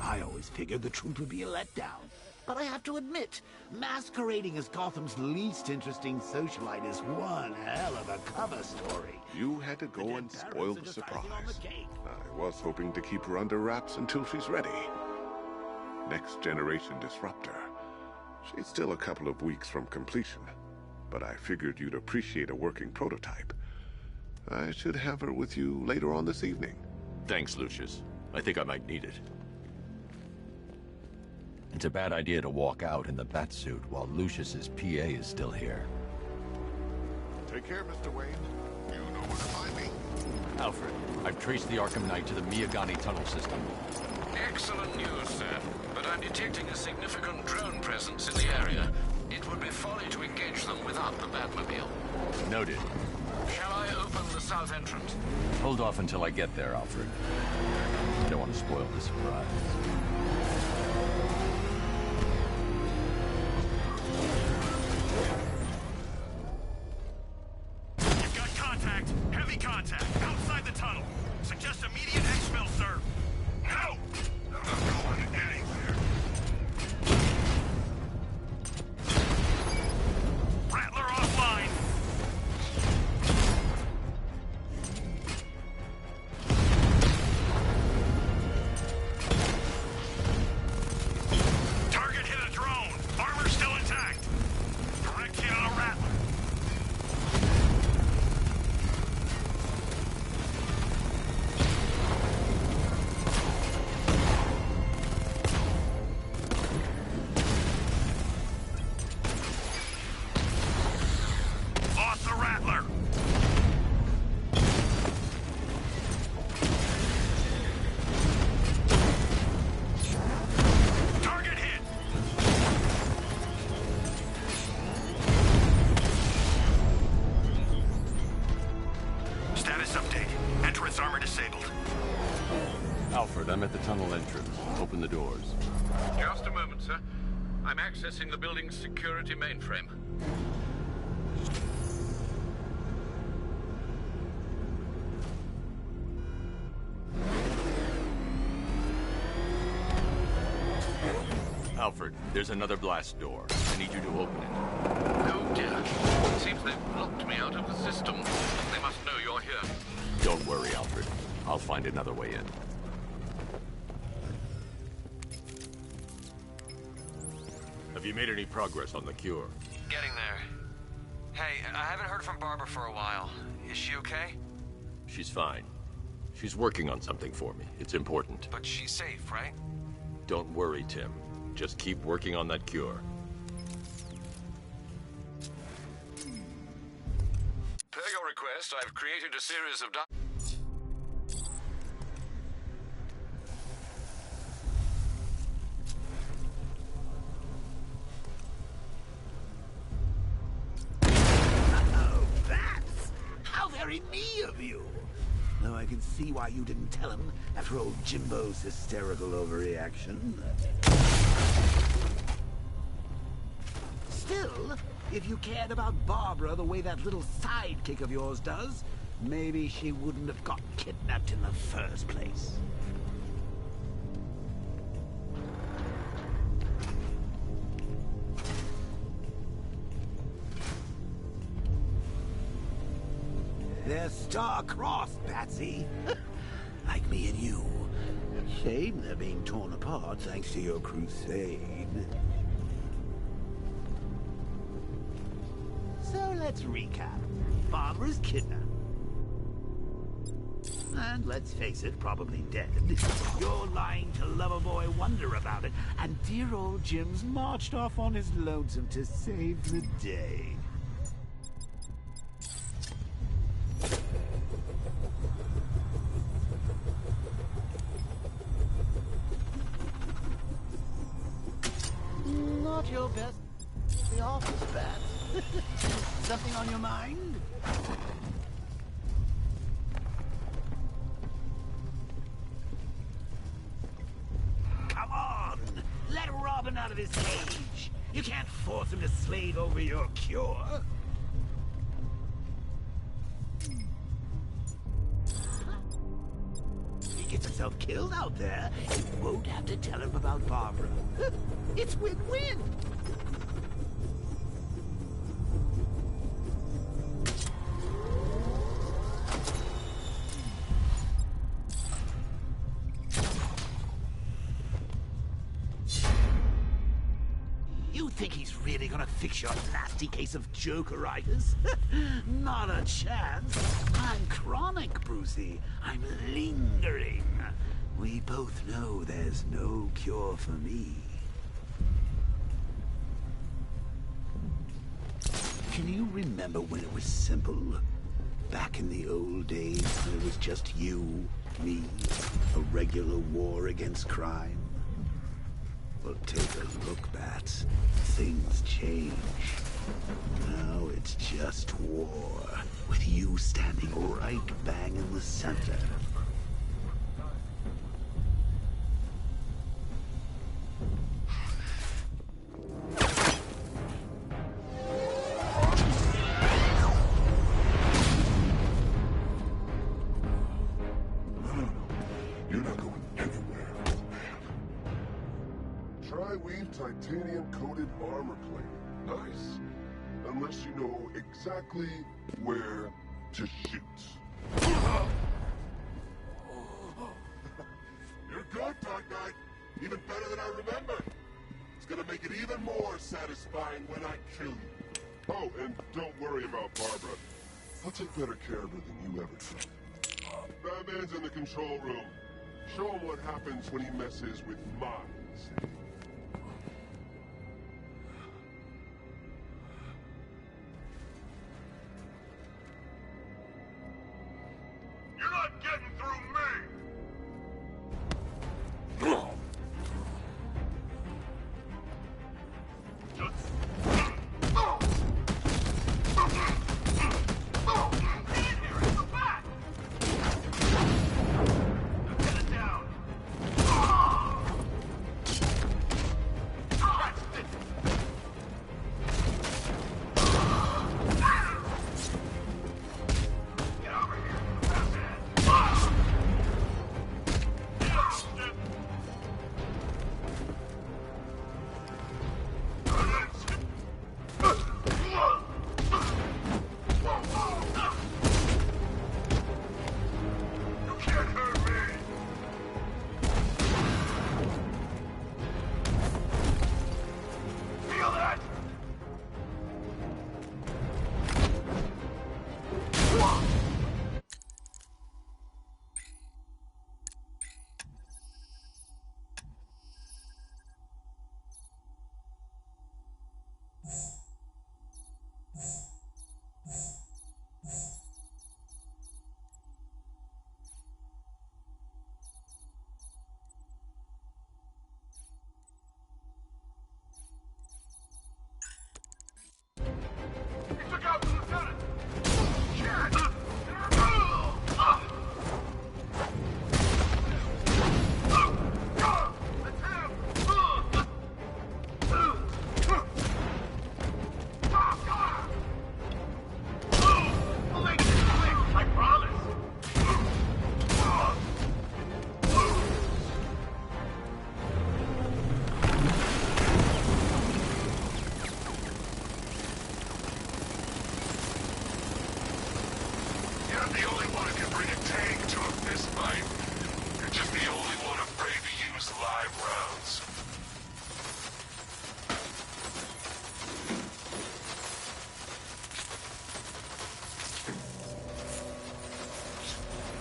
I always figured the truth would be a letdown. But I have to admit, masquerading as Gotham's least interesting socialite is one hell of a cover story. You had to go and spoil the surprise. I was hoping to keep her under wraps until she's ready. Next generation disruptor. She's still a couple of weeks from completion, but I figured you'd appreciate a working prototype. I should have her with you later on this evening. Thanks, Lucius. I think I might need it. It's a bad idea to walk out in the Batsuit while Lucius's PA is still here. Take care, Mr. Wayne. You know where to find me. Alfred, I've traced the Arkham Knight to the Miyagani tunnel system. Excellent news, sir. But I'm detecting a significant drone presence in the area. It would be folly to engage them without the Batmobile. Noted. Shall I open the south entrance? Hold off until I get there, Alfred. I don't want to spoil the surprise. You've got contact. Heavy contact. Outside the tunnel. Suggest immediate exfil, sir. No! I'm not going anywhere. Rattler offline. Target hit a drone. Armor still intact. Direct hit on a Rattler. Lost the Rattler. Target hit. Status update. Entrance armor disabled. Alfred, I'm at the tunnel entrance. Open the doors. Just a moment, sir. I'm accessing the building's security mainframe. Alfred, there's another blast door. I need you to open it. Oh dear. It seems they've blocked me out of the system. They must know you're here. Don't worry, Alfred. I'll find another way in. Have you made any progress on the cure? Getting there. Hey, I haven't heard from Barbara for a while. Is she okay? She's fine. She's working on something for me. It's important. But she's safe, right? Don't worry, Tim. Just keep working on that cure. Per your request, I've created a series of Oh, that's how very me of you. Though I can see why you didn't tell him after old Jimbo's hysterical overreaction. Still, if you cared about Barbara the way that little sidekick of yours does, maybe she wouldn't have got kidnapped in the first place. They're star-crossed, Patsy. Like me and you. Shame they're being torn apart thanks to your crusade. So let's recap. Barbara's kidnapped. And let's face it, probably dead. You're lying to Loverboy Wonder about it. And dear old Jim's marched off on his lonesome to save the day. Not your best the office, Bat. Something on your mind? Come on! Let Robin out of his cage! You can't force him to slave over your cure! He gets himself killed out there, you won't have to tell him about Barbara. It's win-win! You think he's really gonna fix your nasty case of jokeritis? Not a chance. I'm chronic, Brucey. I'm lingering. We both know there's no cure for me. Can you remember when it was simple? Back in the old days when it was just you, me, a regular war against crime? Well, take a look, Bats. Things change. Now it's just war, with you standing right bang in the center. You're not going anywhere. Tri-weave titanium-coated armor plate. Nice. Unless you know exactly where to shoot. You're good, Dark Knight. Even better than I remember. It's gonna make it even more satisfying when I kill you. Oh, and don't worry about Barbara. I'll take better care of her than you ever did. Batman's in the control room. Show him what happens when he messes with minds. You're not getting through me!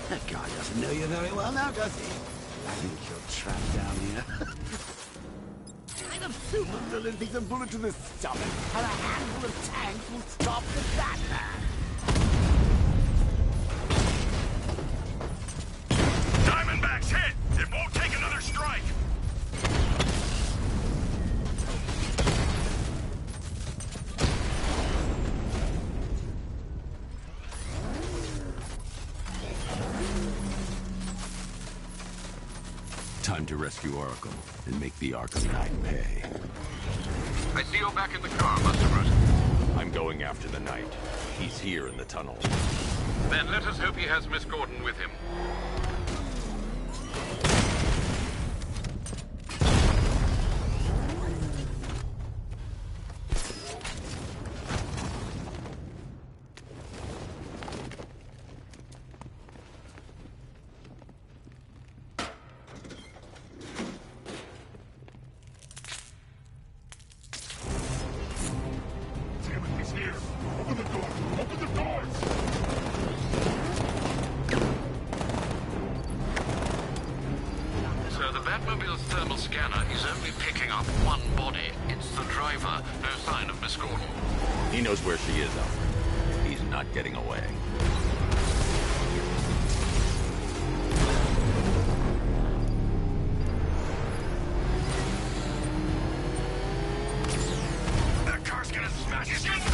That guy doesn't know you very well now, does he? I think you're trapped down here. Kind of supervillain thinks a bullet to the stomach and a handful of tanks will stop the Batman. Diamondback's hit! It won't take another strike! Time to rescue Arkham and make the Arkham Knight pay. I see you're back in the car, Master Bruce. I'm going after the Knight. He's here in the tunnel. Then let us hope he has Miss Gordon with him. Batmobile's thermal scanner is only picking up one body. It's the driver. No sign of Miss Gordon. He knows where she is, Alfred. He's not getting away. That car's gonna smash his head!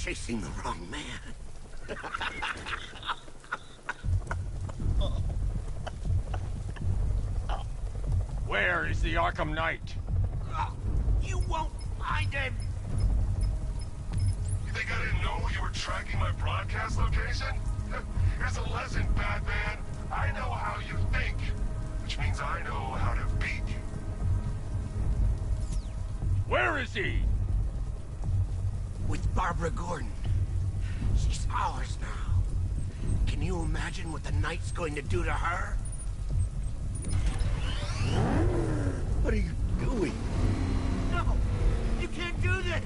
chasing the wrong man. Where is the Arkham Knight? You won't find him! You think I didn't know you were tracking my broadcast location? Here's a lesson, Batman. I know how you think, which means I know how to beat you. Where is he? With Barbara Gordon. She's ours now. Can you imagine what the Knight's going to do to her? What are you doing? No! You can't do this!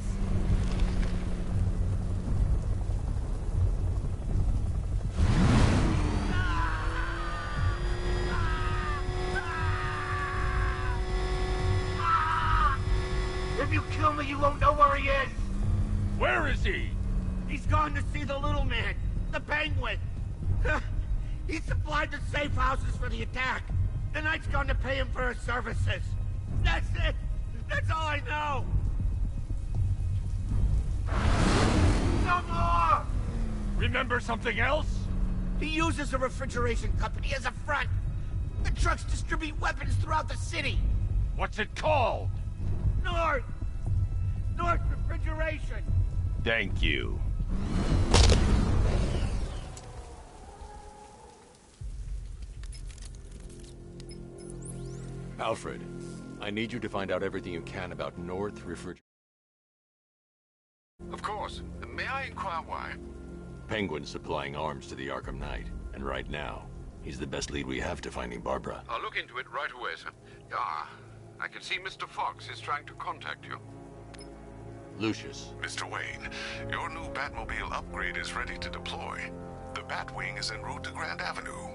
If you kill me, you won't know where he is! Where is he? He's gone to see the little man, the Penguin. He supplied the safe houses for the attack. The Knight's gone to pay him for his services. That's it! That's all I know! No more! Remember something else? He uses a refrigeration company as a front. The trucks distribute weapons throughout the city. What's it called? North Refrigeration. Thank you. Alfred, I need you to find out everything you can about North Refrigeration. Of course. May I inquire why? Penguin's supplying arms to the Arkham Knight, and right now, he's the best lead we have to finding Barbara. I'll look into it right away, sir. Ah, I can see Mr. Fox is trying to contact you. Lucius. Mr. Wayne, your new Batmobile upgrade is ready to deploy. The Batwing is en route to Grand Avenue.